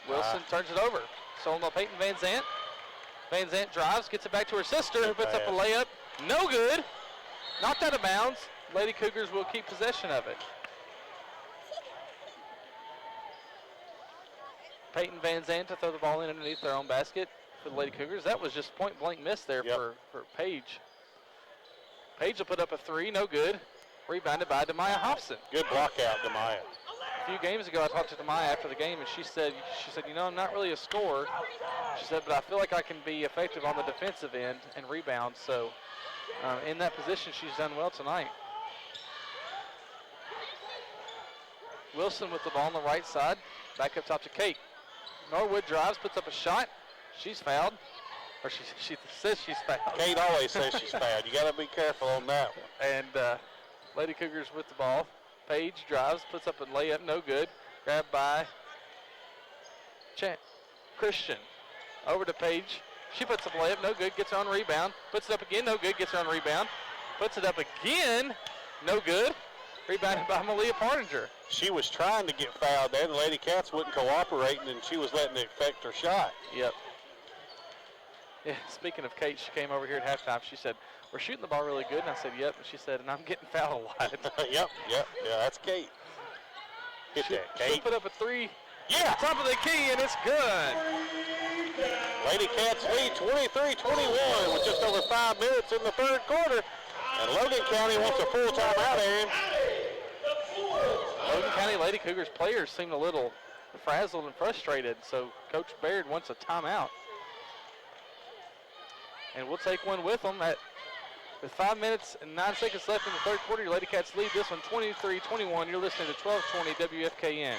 Wilson turns it over. Stolen by Peyton Van Zant. Van Zant drives, gets it back to her sister, who puts up a layup. No good. Knocked out of bounds. Lady Cougars will keep possession of it. Peyton Van Zant to throw the ball in underneath their own basket for the Lady Cougars. That was just point blank miss there for Paige. Paige will put up a three, no good. Rebounded by Demaya Hobson. Good block out, Demaya. A few games ago, I talked to Demaya after the game, and she said, you know, I'm not really a scorer. She said, but I feel like I can be effective on the defensive end and rebound. So in that position, she's done well tonight. Wilson with the ball on the right side. Back up top to Kate. Norwood drives, puts up a shot. She's fouled. Or she says she's fouled. Kate always says she's fouled. You got to be careful on that one. And Lady Cougars with the ball. Paige drives, puts up a layup, no good. Grabbed by Christian. Over to Paige. She puts up a layup, no good. Gets her on rebound. Puts it up again, no good. Gets her on rebound. Puts it up again, no good. Rebounded by Malia Partinger. She was trying to get fouled there. The Lady Cats wouldn't cooperate, and she was letting it affect her shot. Yep. Yeah, speaking of Kate, she came over here at halftime. She said, we're shooting the ball really good. And I said, yep. And she said, and I'm getting fouled a lot. Yep. Yeah, that's Kate. Hit that, Kate. She'll put up a three. Yeah. Top of the key, and it's good. Lady Cats lead 23-21 with just over 5 minutes in the third quarter. And Logan County wants a full timeout, Aaron. Logan County Lady Cougars players seemed a little frazzled and frustrated, so Coach Baird wants a timeout. And we'll take one with them. With 5 minutes and 9 seconds left in the third quarter, your Lady Cats lead this one 23-21. You're listening to 1220 WFKN.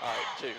All right, two.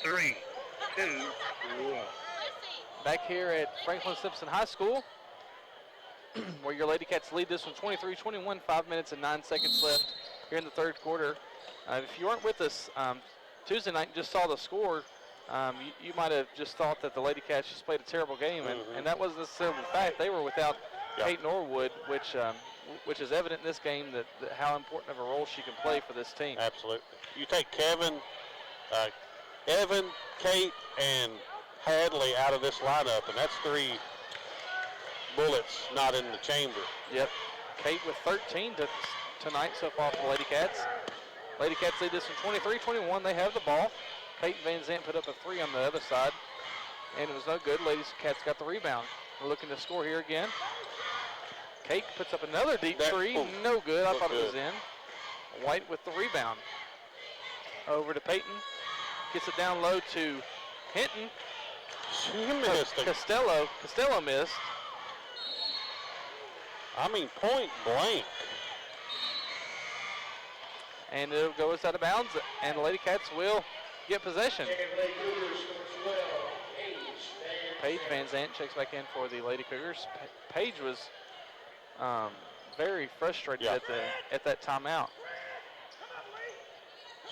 Three, two, one. Back here at Franklin Simpson High School, where your Lady Cats lead this one 23-21, 5 minutes and 9 seconds left here in the third quarter. If you weren't with us Tuesday night and just saw the score, you might have just thought that the Lady Cats just played a terrible game, and that wasn't necessarily the fact. They were without Kate Norwood, which is evident in this game that how important of a role she can play for this team. Absolutely. You take Evan, Kate, and Hadley out of this lineup, and that's 3 bullets not in the chamber. Yep. Kate with 13 tonight so far for the Lady Cats. Lady Cats lead this one 23-21. They have the ball. Kate Van Zant put up a 3 on the other side, and it was no good. Lady Cats got the rebound. We're looking to score here again. Kate puts up another deep 3. No good. I thought it was in. White with the rebound. Over to Peyton. Gets it down low to Hinton. She missed it. Costello missed. I mean, point blank. And it'll go us out of bounds, and the Lady Cats will get possession. Paige Van Zant checks back in for the Lady Cougars. Paige was very frustrated at that timeout.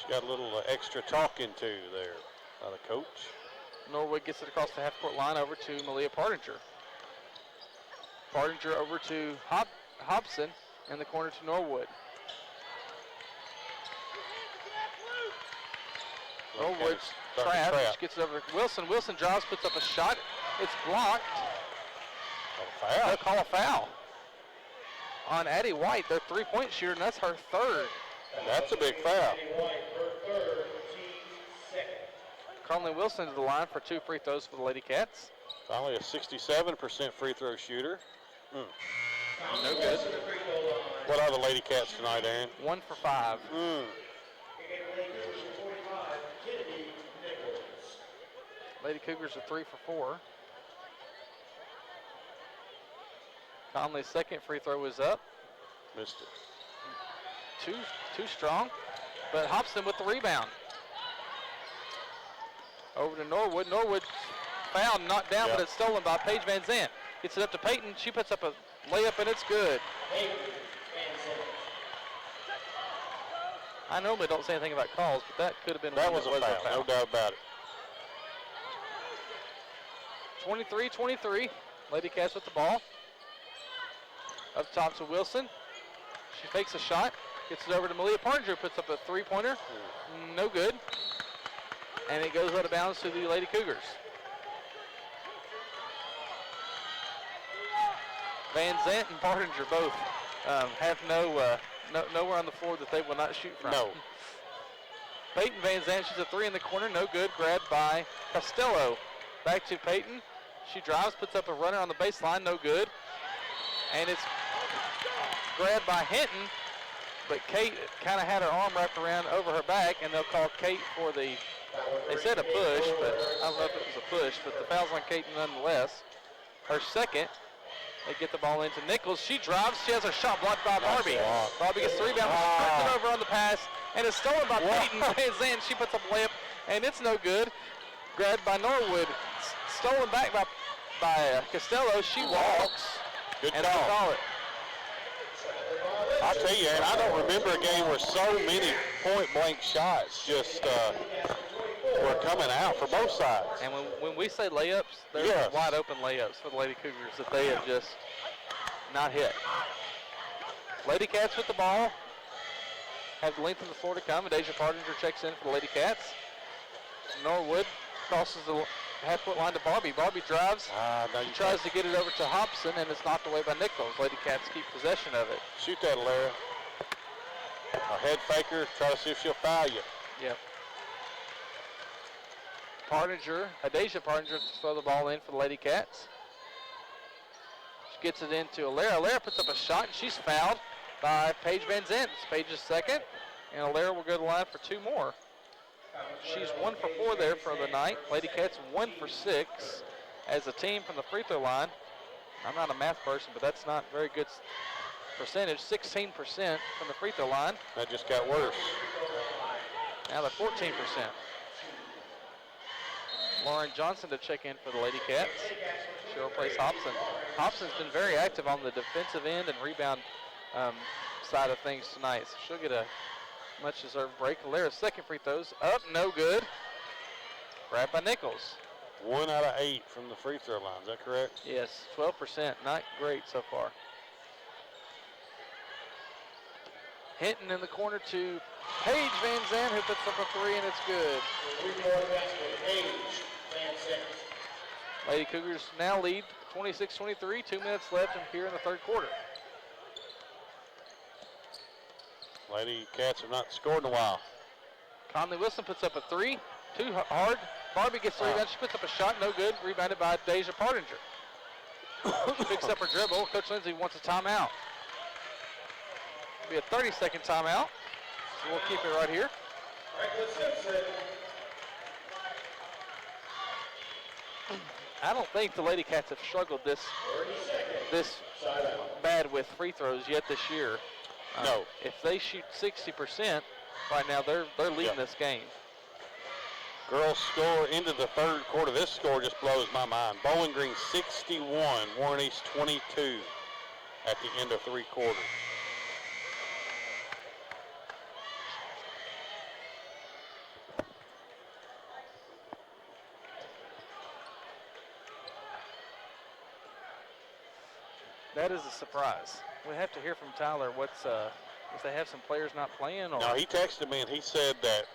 She got a little extra talking to there by the coach. Norwood gets it across the half-court line over to Malia Partinger. Partinger over to Hobson, in the corner to Norwood. Norwood's trapped. Gets it over to Wilson. Wilson drives, puts up a shot. It's blocked. They'll call a foul on Addie White, their three-point shooter, and that's her third. That's a big foul. Conley Wilson to the line for 2 free throws for the Lady Cats. Finally a 67% free throw shooter. No good. What are the Lady Cats tonight, Aaron? 1 for 5. Lady Cougars are 3 for 4. Conley's second free throw is up. Missed it. Too strong, but Hobson with the rebound. Over to Norwood. Norwood fouled, knocked down, but it's stolen by Paige Van Zandt. Gets it up to Peyton. She puts up a layup, and it's good. I normally don't say anything about calls, but that could have been That was a foul, no doubt about it. 23-23. Lady Cats with the ball. Up top to Wilson. She fakes a shot. Gets it over to Malia Parnger. Puts up a three-pointer. No good. And it goes out of bounds to the Lady Cougars. Van Zandt and Partinger both have nowhere on the floor that they will not shoot from. No. Peyton Van Zandt, she's a 3 in the corner, no good. Grabbed by Costello. Back to Peyton. She drives, puts up a runner on the baseline, no good. And it's grabbed by Hinton, but Kate kind of had her arm wrapped around over her back, and they'll call Kate for the, they said a push, but I don't know if it was a push, but the foul's on Kate nonetheless. Her second. They get the ball into Nichols. She drives. She has her shot blocked by Barbie. Barbie gets the rebound. Wow. Over on the pass, and it's stolen by Peyton Van Zandt. She puts up a layup, and it's no good. Grabbed by Norwood. Stolen back by Costello. She walks. Good and call. they call it. I tell you, Aaron, I don't remember a game where so many point-blank shots just were coming out for both sides. And when we say layups, they're wide open layups for the Lady Cougars that they have just not hit. Lady Cats with the ball. Have the length of the floor to come. Adasia Partinger checks in for the Lady Cats. Norwood crosses the half-court line to Barbie. Barbie drives. She tries to get it over to Hobson, and it's knocked away by Nichols. Lady Cats keep possession of it. Shoot that, Lara. A head faker. Try to see if she'll foul you. Yep. Adasia Partinger to throw the ball in for the Lady Cats. She gets it into Alara. Alara puts up a shot, and she's fouled by Paige Van Zandt. It's Paige's second, and Alara will go to the line for 2 more. She's 1 for 4 there for the night. Lady Cats 1 for 6 as a team from the free throw line. I'm not a math person, but that's not very good percentage. 16% from the free throw line. That just got worse. Now they're 14%. Lauren Johnson to check in for the Lady Cats. She'll replace Hobson. Hobson's been very active on the defensive end and rebound side of things tonight, so she'll get a much-deserved break. Alara's second free throws up, no good. Grabbed by Nichols. 1 out of 8 from the free throw line, is that correct? Yes, 12%, not great so far. Hinton in the corner to Paige Van Zandt, who puts up a 3, and it's good. Lady Cougars now lead 26-23, 2 minutes left here in the third quarter. Lady Cats have not scored in a while. Conley Wilson puts up a 3, too hard. Barbie gets the rebound. She puts up a shot, no good. Rebounded by Deja Partinger. She picks up her dribble. Coach Lindsay wants a timeout. It'll be a 30-second timeout, so we'll keep it right here. I don't think the Lady Cats have struggled this bad with free throws yet this year. No. If they shoot 60% right now, they're leading this game. Girls score into the third quarter. This score just blows my mind. Bowling Green 61, Warren East 22 at the end of 3 quarters. That is a surprise. We have to hear from Tyler what's, if they have some players not playing or. No, he texted me and he said that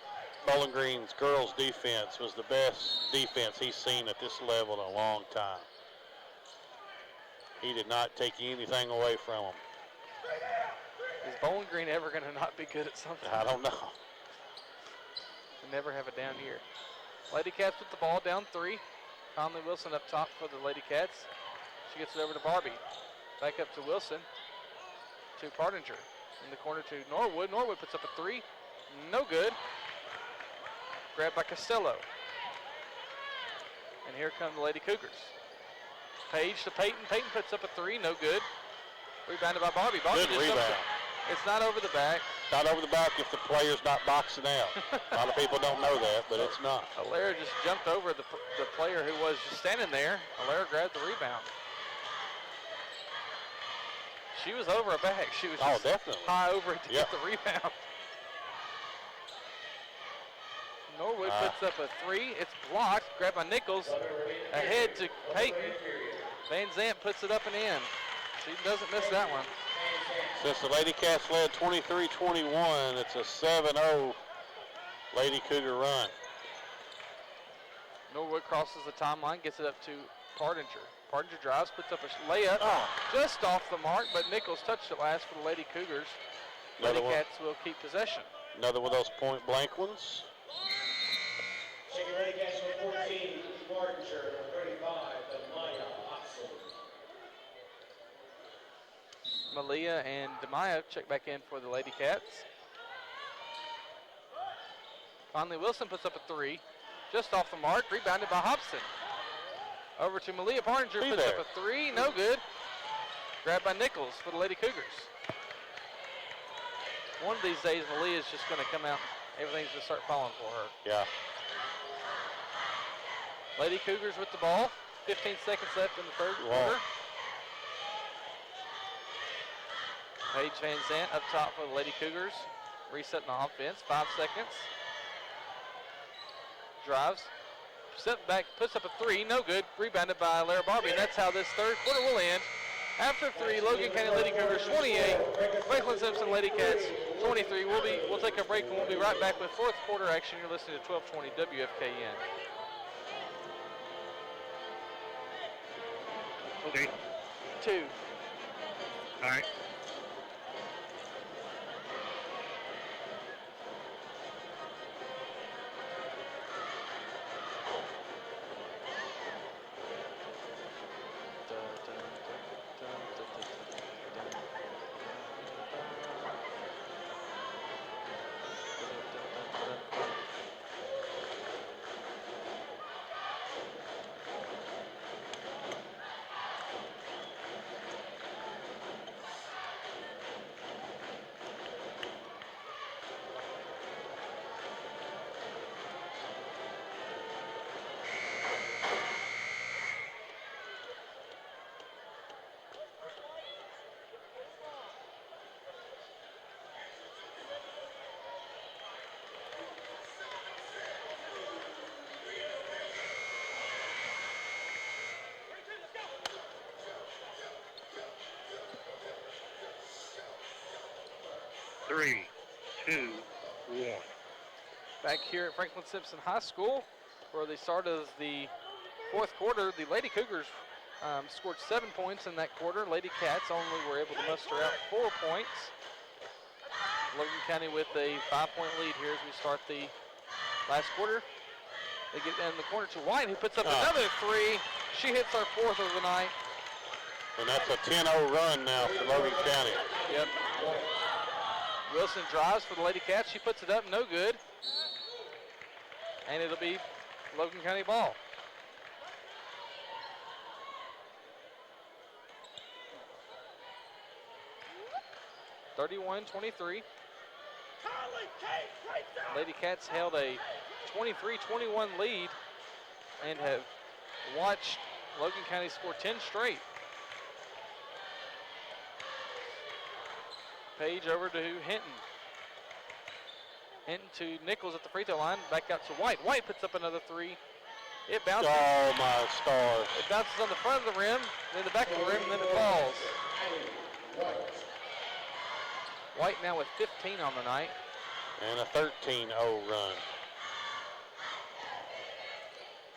Bowling Green's girls defense was the best defense he's seen at this level in a long time. He did not take anything away from them. Is Bowling Green ever going to not be good at something? I don't know. They never have a down year. Lady Cats with the ball down 3. Conley Wilson up top for the Lady Cats. She gets it over to Barbie. Back up to Wilson. To Partinger. In the corner to Norwood. Norwood puts up a 3. No good. Grabbed by Costello. And here come the Lady Cougars. Page to Peyton. Peyton puts up a 3. No good. Rebounded by Barbie. Barbie Good just rebound. It's not over the back. Not over the back if the player's not boxing out. A lot of people don't know that, but it's not. Alaire just jumped over the player who was just standing there. Alaire grabbed the rebound. She was over a back. She was just definitely high over it to get the rebound. Norwood puts up a 3. It's blocked. Grabbed by Nichols. Ahead to Peyton. Van Zant puts it up and in. She doesn't miss that one. Since the Lady Cats led 23-21, it's a 7-0 Lady Cougar run. Norwood crosses the timeline, gets it up to Partinger. Partinger drives, puts up a layup just off the mark, but Nichols touched it last for the Lady Cougars. Lady Cats will keep possession. Another one of those point blank ones. Second Lady Cats number 14, Partinger, number 35, Maya Hobson. Malia and Demaya check back in for the Lady Cats. Conley Wilson puts up a 3. Just off the mark, rebounded by Hobson. Over to Malia. Partinger puts up a 3. No good. Grabbed by Nichols for the Lady Cougars. One of these days, Malia's just going to come out. Everything's going to start falling for her. Yeah. Lady Cougars with the ball. 15 seconds left in the third quarter. Paige Van Zant up top for the Lady Cougars. Resetting the offense. 5 seconds. Drives. Step back. Puts up a 3. No good. Rebounded by Lara Barbie. And that's how this third quarter will end. After 3, Logan County Lady Cougars 28. Franklin Simpson Lady Cats 23. We'll take a break and we'll be right back with fourth quarter action. You're listening to 1220 WFKN. Okay. 2. All right. Three, two, one. Back here at Franklin Simpson High School for the start of the fourth quarter. The Lady Cougars scored 7 points in that quarter. Lady Cats only were able to muster out 4 points. Logan County with a 5-point lead here as we start the last quarter. They get in the corner to White, who puts up another 3. She hits our 4th of the night. And that's a 10-0 run now for Logan County. Yep. Wilson drives for the Lady Cats. She puts it up, no good. And it'll be Logan County ball. (31-23). Lady Cats held a 23-21 lead and have watched Logan County score 10 straight. Page over to Hinton. Hinton to Nichols at the free throw line. Back out to White. White puts up another 3. It bounces. Oh, my stars. It bounces on the front of the rim, then the back of the rim, and then it falls. White now with 15 on the night. And a 13-0 run.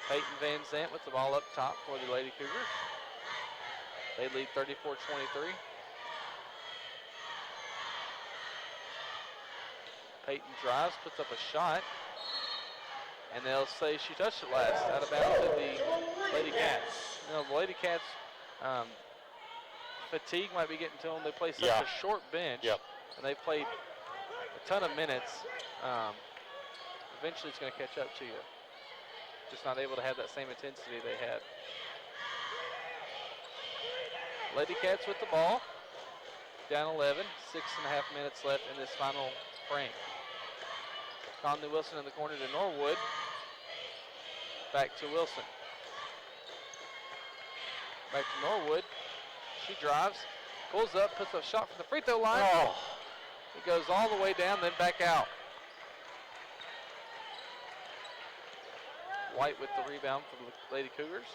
Peyton Van Zant with the ball up top for the Lady Cougars. They lead 34-23. Peyton drives, puts up a shot. And they'll say she touched it last. Out of bounds to the Lady Cats. You know, the Lady Cats, fatigue might be getting to them. They play such Yeah. a short bench. Yep. And they played a ton of minutes. Eventually it's going to catch up to you. Just not able to have that same intensity they had. Lady Cats with the ball. Down 11. 6.5 minutes left in this final frame. Conley Wilson in the corner to Norwood. Back to Wilson. Back to Norwood. She drives, pulls up, puts a shot from the free throw line. Oh. It goes all the way down, then back out. White with the rebound for the Lady Cougars.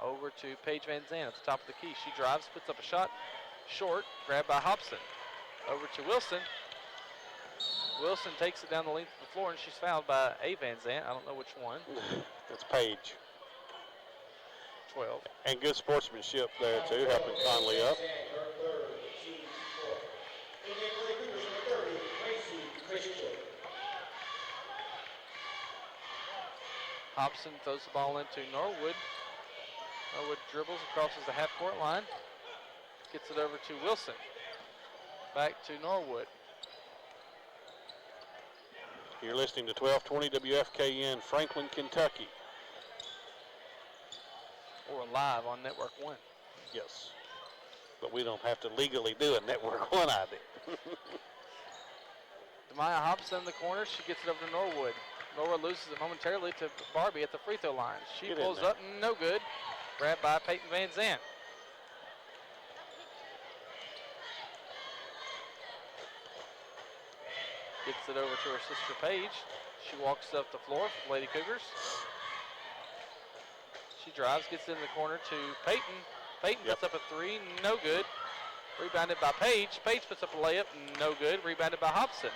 Over to Paige Van Zandt at the top of the key. She drives, puts up a shot, short, grabbed by Hobson. Over to Wilson. Wilson takes it down the length of the floor, and she's fouled by a Van Zandt. I don't know which one. That's Paige. 12. And good sportsmanship there, too, helping Conley up. Hobson throws the ball into Norwood. Norwood dribbles, crosses the half-court line. Gets it over to Wilson. Back to Norwood. You're listening to 1220 WFKN, Franklin, Kentucky. Or live on Network 1. Yes. But we don't have to legally do a Network 1 ID. Demaya Hobson in the corner. She gets it over to Norwood. Norwood loses it momentarily to Barbie at the free throw line. She Get in pulls there. up, no good. Grabbed by Peyton Van Zandt. Gets it over to her sister Paige. She walks up the floor for the Lady Cougars. She drives, gets it in the corner to Peyton. Peyton puts up a three, no good. Rebounded by Paige. Paige puts up a layup, no good. Rebounded by Hobson.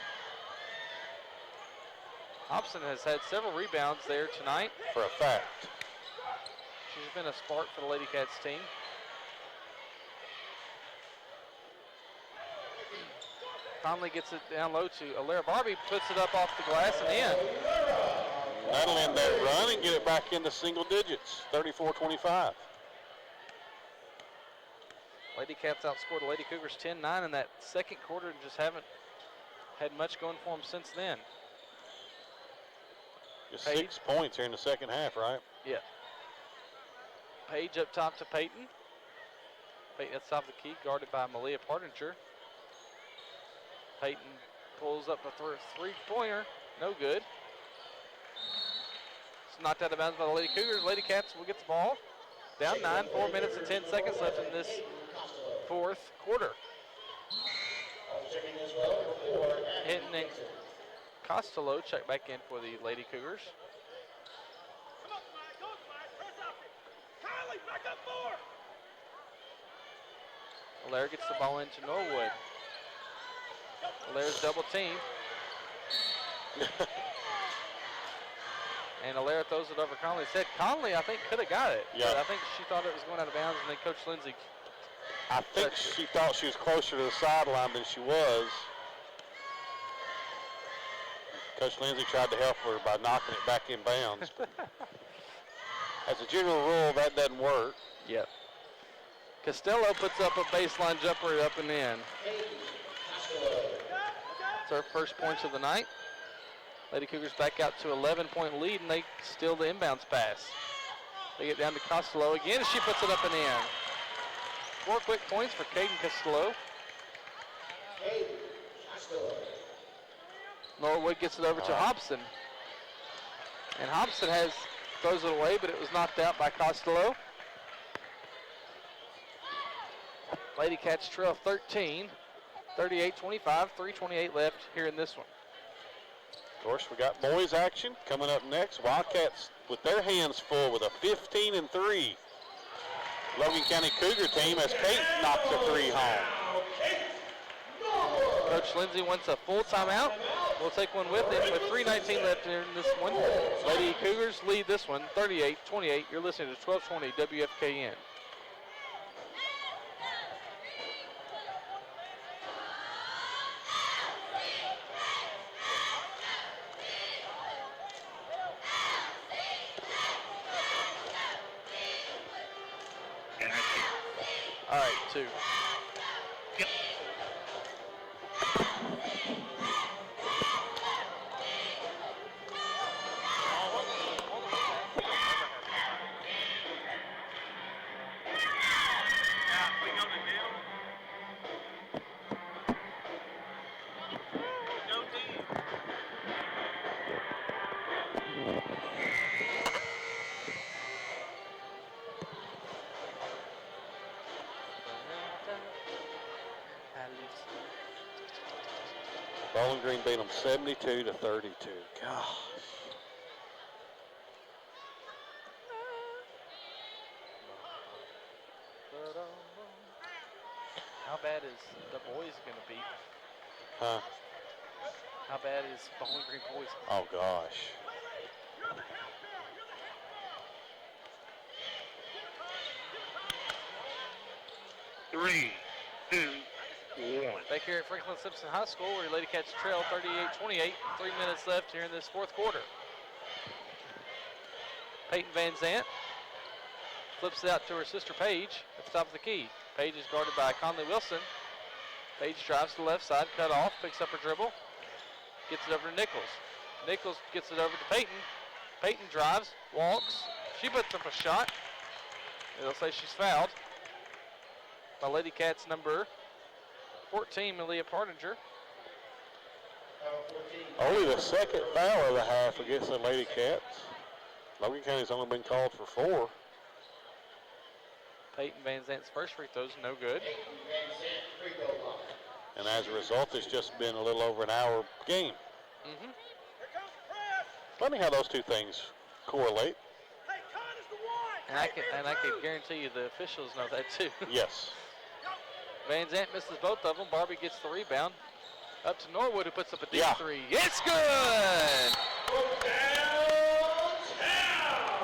Hobson has had several rebounds there tonight. For a fact. She's been a spark for the Lady Cats team. Conley gets it down low to Alera. Barbie puts it up off the glass and in. That'll end that run and get it back into single digits, 34-25. Lady Cats outscored the Lady Cougars 10-9 in that second quarter and just haven't had much going for them since then. Just Paige. 6 points here in the second half, right? Yeah. Paige up top to Peyton. Peyton at the top of the key, guarded by Malia Partinger. Peyton pulls up a three-pointer, no good. It's knocked out of bounds by the Lady Cougars. Lady Cats will get the ball. Down 9, 4 minutes and 10 seconds left in this fourth quarter. Hinton and Costello check back in for the Lady Cougars. Alaire gets the ball into Norwood. Alaire's double team. And Alaire throws it over Conley's head. Conley, I think, could have got it. Yeah. But I think she thought it was going out of bounds, and then Coach Lindsay. I think she thought she was closer to the sideline than she was. Coach Lindsay tried to help her by knocking it back in bounds. But as a general rule, that doesn't work. Yep. Costello puts up a baseline jumper up and in. It's our first points of the night. Lady Cougars back out to 11-point lead, and they steal the inbounds pass. They get down to Costello again, and she puts it up and in. 4 quick points for Caden Costello. Norwood gets it over to Hobson. And Hobson throws it away, but it was knocked out by Costello. Lady Cats trail 13, 38-25, 3:28 left here in this one. Of course, we got boys action coming up next. Wildcats with their hands full with a 15-3 Logan County Cougar team as Peyton knocks a three home. Coach Lindsay wants a full timeout. We'll take one with him with 3:19 left here in this one. Lady Cougars lead this one 38-28. You're listening to 1220 WFKN. 2. Yep. Bowling Green beat them 72 to 32. Gosh. How bad is the boys going to be? Huh? How bad is Bowling Green boys? Oh, gosh. Three, two, one. Back here at Franklin Simpson High School, where Lady Cats trail 38-28. 3 minutes left here in this fourth quarter. Peyton Van Zant flips it out to her sister Paige at the top of the key. Paige is guarded by Conley Wilson. Paige drives to the left side, cut off, picks up her dribble, gets it over to Nichols. Nichols gets it over to Peyton. Peyton drives, walks. She puts up a shot. It'll say she's fouled by Lady Cats number 14, Malia Partinger. Only the second foul of the half against the Lady Cats. Logan County's only been called for 4. Peyton Van Zant's first free throw's no good. And as a result, it's just been a little over an hour game. Mm-hmm. Funny how those two things correlate. And I can guarantee you the officials know that too. Yes. Van Zant misses both of them. Barbie gets the rebound. Up to Norwood, who puts up a deep Yeah. 3. It's good!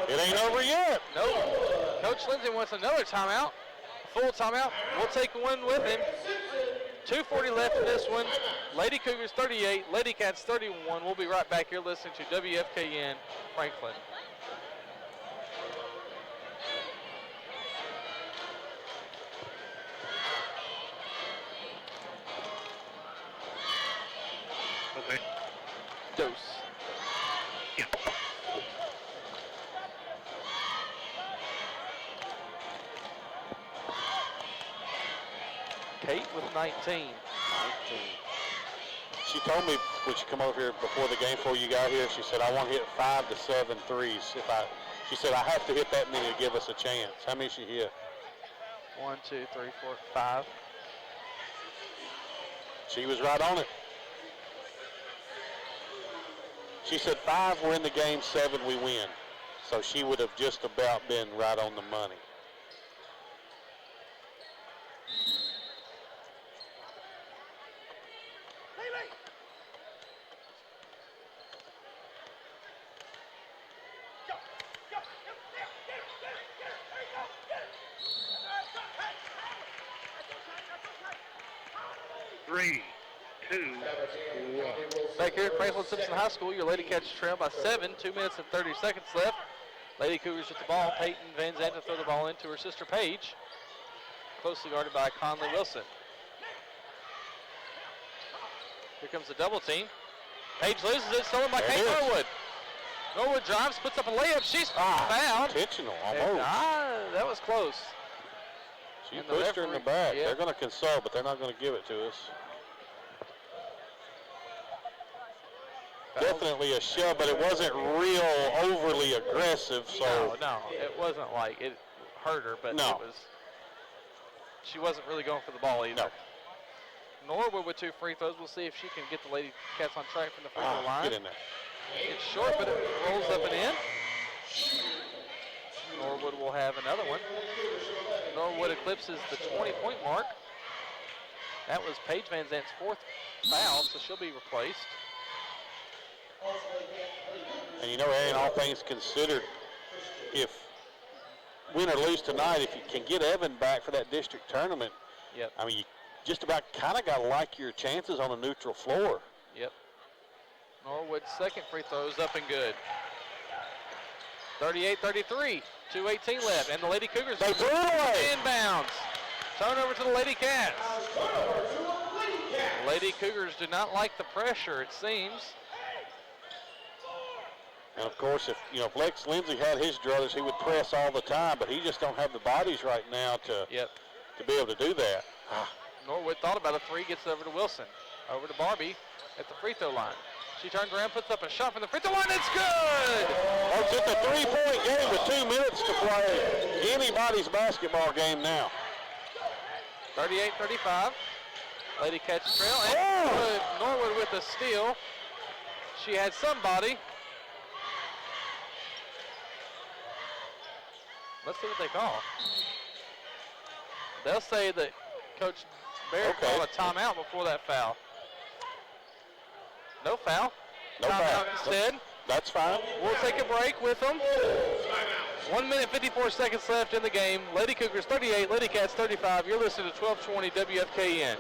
It ain't over yet. Nope. Coach Lindsay wants another timeout. A full timeout. We'll take one with him. 2:40 left in this one. Lady Cougars 38, Lady Cats 31. We'll be right back here listening to WFKN Franklin. Okay. Dose. Yeah. Kate with 19. She told me when she come over here before the game before you got here, she said, I want to hit 5 to 7 threes. She said, I have to hit that many to give us a chance. How many she hit? 1, 2, 3, 4, 5. She was right on it. She said 5 we're in the game, 7 we win. So she would have just about been right on the money. Three, two, one. Back here at Franklin Simpson High School, your Lady Cats trail by 7. 2 minutes and 30 seconds left. Lady Cougars with the ball. Peyton Van Zandt to throw the ball into her sister Paige. Closely guarded by Conley Wilson. Here comes the double team. Paige loses it, stolen by Kate Norwood. Norwood drives, puts up a layup. She's fouled. Intentional, And, almost. that was close. She and the pushed her in the back. yeah. They're going to consult, but they're not going to give it to us. Definitely a shove, but it wasn't real overly aggressive. So No, it wasn't like it hurt her, but No. it was. She wasn't really going for the ball either. No. Norwood with 2 free throws. We'll see if she can get the Lady Cats on track from the free throw line. Get in there. It's short, but it rolls up and in. Norwood will have another one. Norwood eclipses the 20-point mark. That was Paige Van Zant's 4th foul, so she'll be replaced. And you know, Aaron, all things considered, if win or lose tonight, if you can get Evan back for that district tournament, Yep. I mean, you just about kind of got to like your chances on a neutral floor. Yep. Norwood's second free throw is up and good. 38-33, 2:18 left, and the Lady Cougars They blew it away. inbounds. Turnover to the Lady Cats. Turnover to the Lady Cats. Lady Cougars do not like the pressure, it seems. And of course, if Lex Lindsay had his druthers, he would press all the time, but he just don't have the bodies right now to be able to do that. Norwood thought about a three, gets it over to Wilson. Over to Barbie at the free throw line. She turns around, puts up a shot from the free throw line. It's good! Folks, it's a 3-point game with 2 minutes to play. Anybody's basketball game now. 38-35. Lady Cats trail. And Norwood with a steal. She had somebody. Let's see what they call. They'll say that Coach Barrett called a timeout before that foul. No foul. No timeout foul. instead. That's fine. We'll take a break with them. 1 minute, 54 seconds left in the game. Lady Cougars 38, Lady Cats 35. You're listening to 1220 WFKN.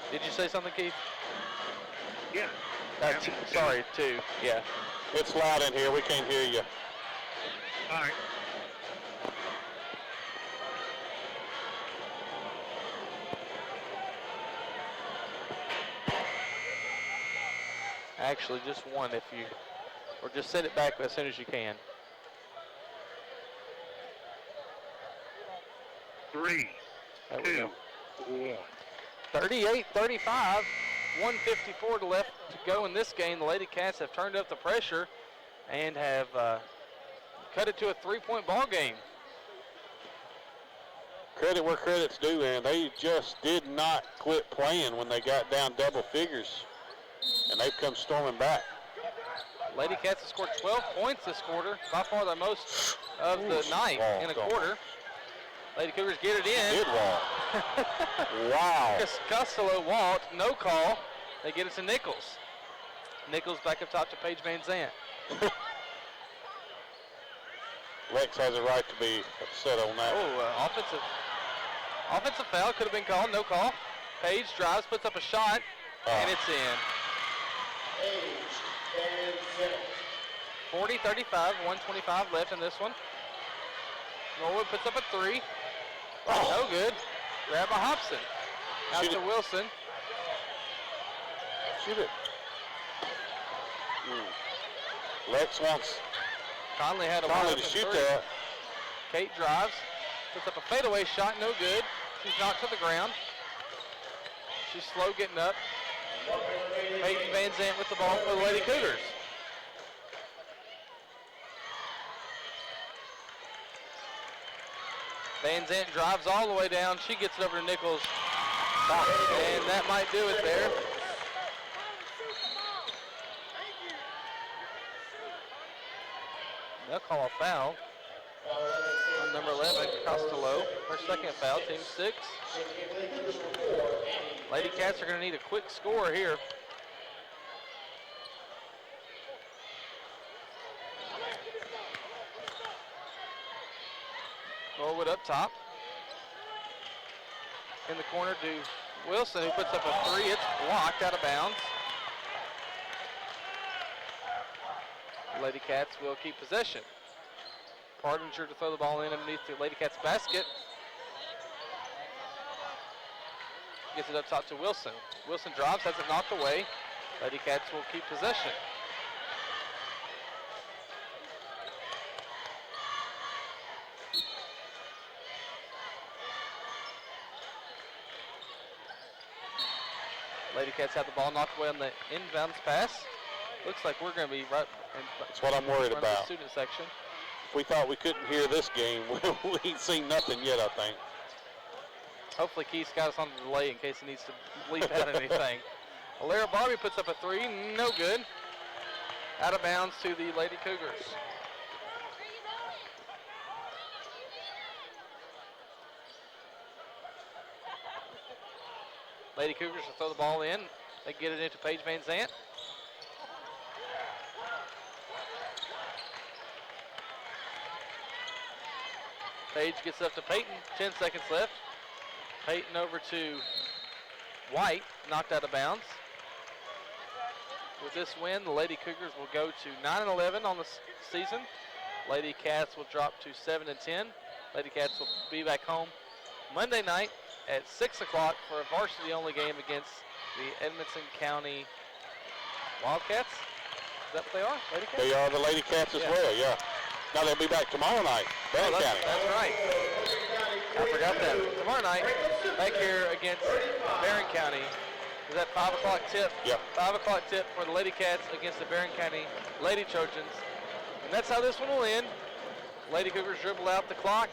Did you say something, Keith? Yeah. Sorry, two. Yeah. It's loud in here. We can't hear you. All right. Actually, just one if you, or just send it back as soon as you can. 3, There we 2, go. 1. 38-35, 1:54 left to go in this game. The Lady Cats have turned up the pressure and have cut it to a 3-point ball game. Credit where credit's due, and they just did not quit playing when they got down double figures, and they've come storming back. Lady Cats have scored 12 points this quarter, by far the most of the night in a quarter. Lady Cougars get it in. Did Walt. Wow. Costello, Walt, no call. They get it to Nichols. Nichols back up top to Paige Van Zant. Lex has a right to be upset on that. Offensive foul could have been called, no call. Paige drives, puts up a shot, and it's in. Paige Van Zant. 40-35, 1:25 left in this one. Norwood puts up a three. No good. Grab by Hobson. Out Shoot to it. Wilson. Shoot it. Lex wants Conley had a Conley wide to open shoot three. that. Kate drives, puts up a fadeaway shot, no good. She's knocked to the ground. She's slow getting up. Paige Van Zant with the ball for the Lady Cougars. Van Zant drives all the way down. She gets it over to Nichols. And that might do it there. They'll call a foul on number 11, Costello. Her second foul, team 6. Lady Cats are going to need a quick score here. Norwood up top. In the corner to Wilson, who puts up a three. It's blocked out of bounds. Lady Cats will keep possession. Pardinger to throw the ball in underneath the Lady Cats basket. Gets it up top to Wilson. Wilson drops, has it knocked away. Lady Cats will keep possession. Lady Cats have the ball knocked away on the inbounds pass. Looks like we're going to be right in That's what I'm worried front of the about. student section. If we thought we couldn't hear this game, we ain't seen nothing yet, I think. Hopefully Keith's got us on the delay in case he needs to bleep out anything. Alara Barbie puts up a three, no good. Out of bounds to the Lady Cougars. Lady Cougars will throw the ball in. They get it into Paige Van Zant. Page gets up to Peyton. 10 seconds left. Peyton over to White, knocked out of bounds. With this win, the Lady Cougars will go to 9-11 on the season. Lady Cats will drop to 7-10. Lady Cats will be back home Monday night at 6 o'clock for a varsity-only game against the Edmonson County Wildcats. Is that what they are? Lady Cats? They are the Lady Cats as well, yeah. Now they'll be back tomorrow night, Barron County. That's right. I forgot that. Tomorrow night, back here against Barron County. Is that 5 o'clock tip? Yep. 5 o'clock tip for the Lady Cats against the Barron County Lady Trojans. And that's how this one will end. Lady Cougars dribble out the clock.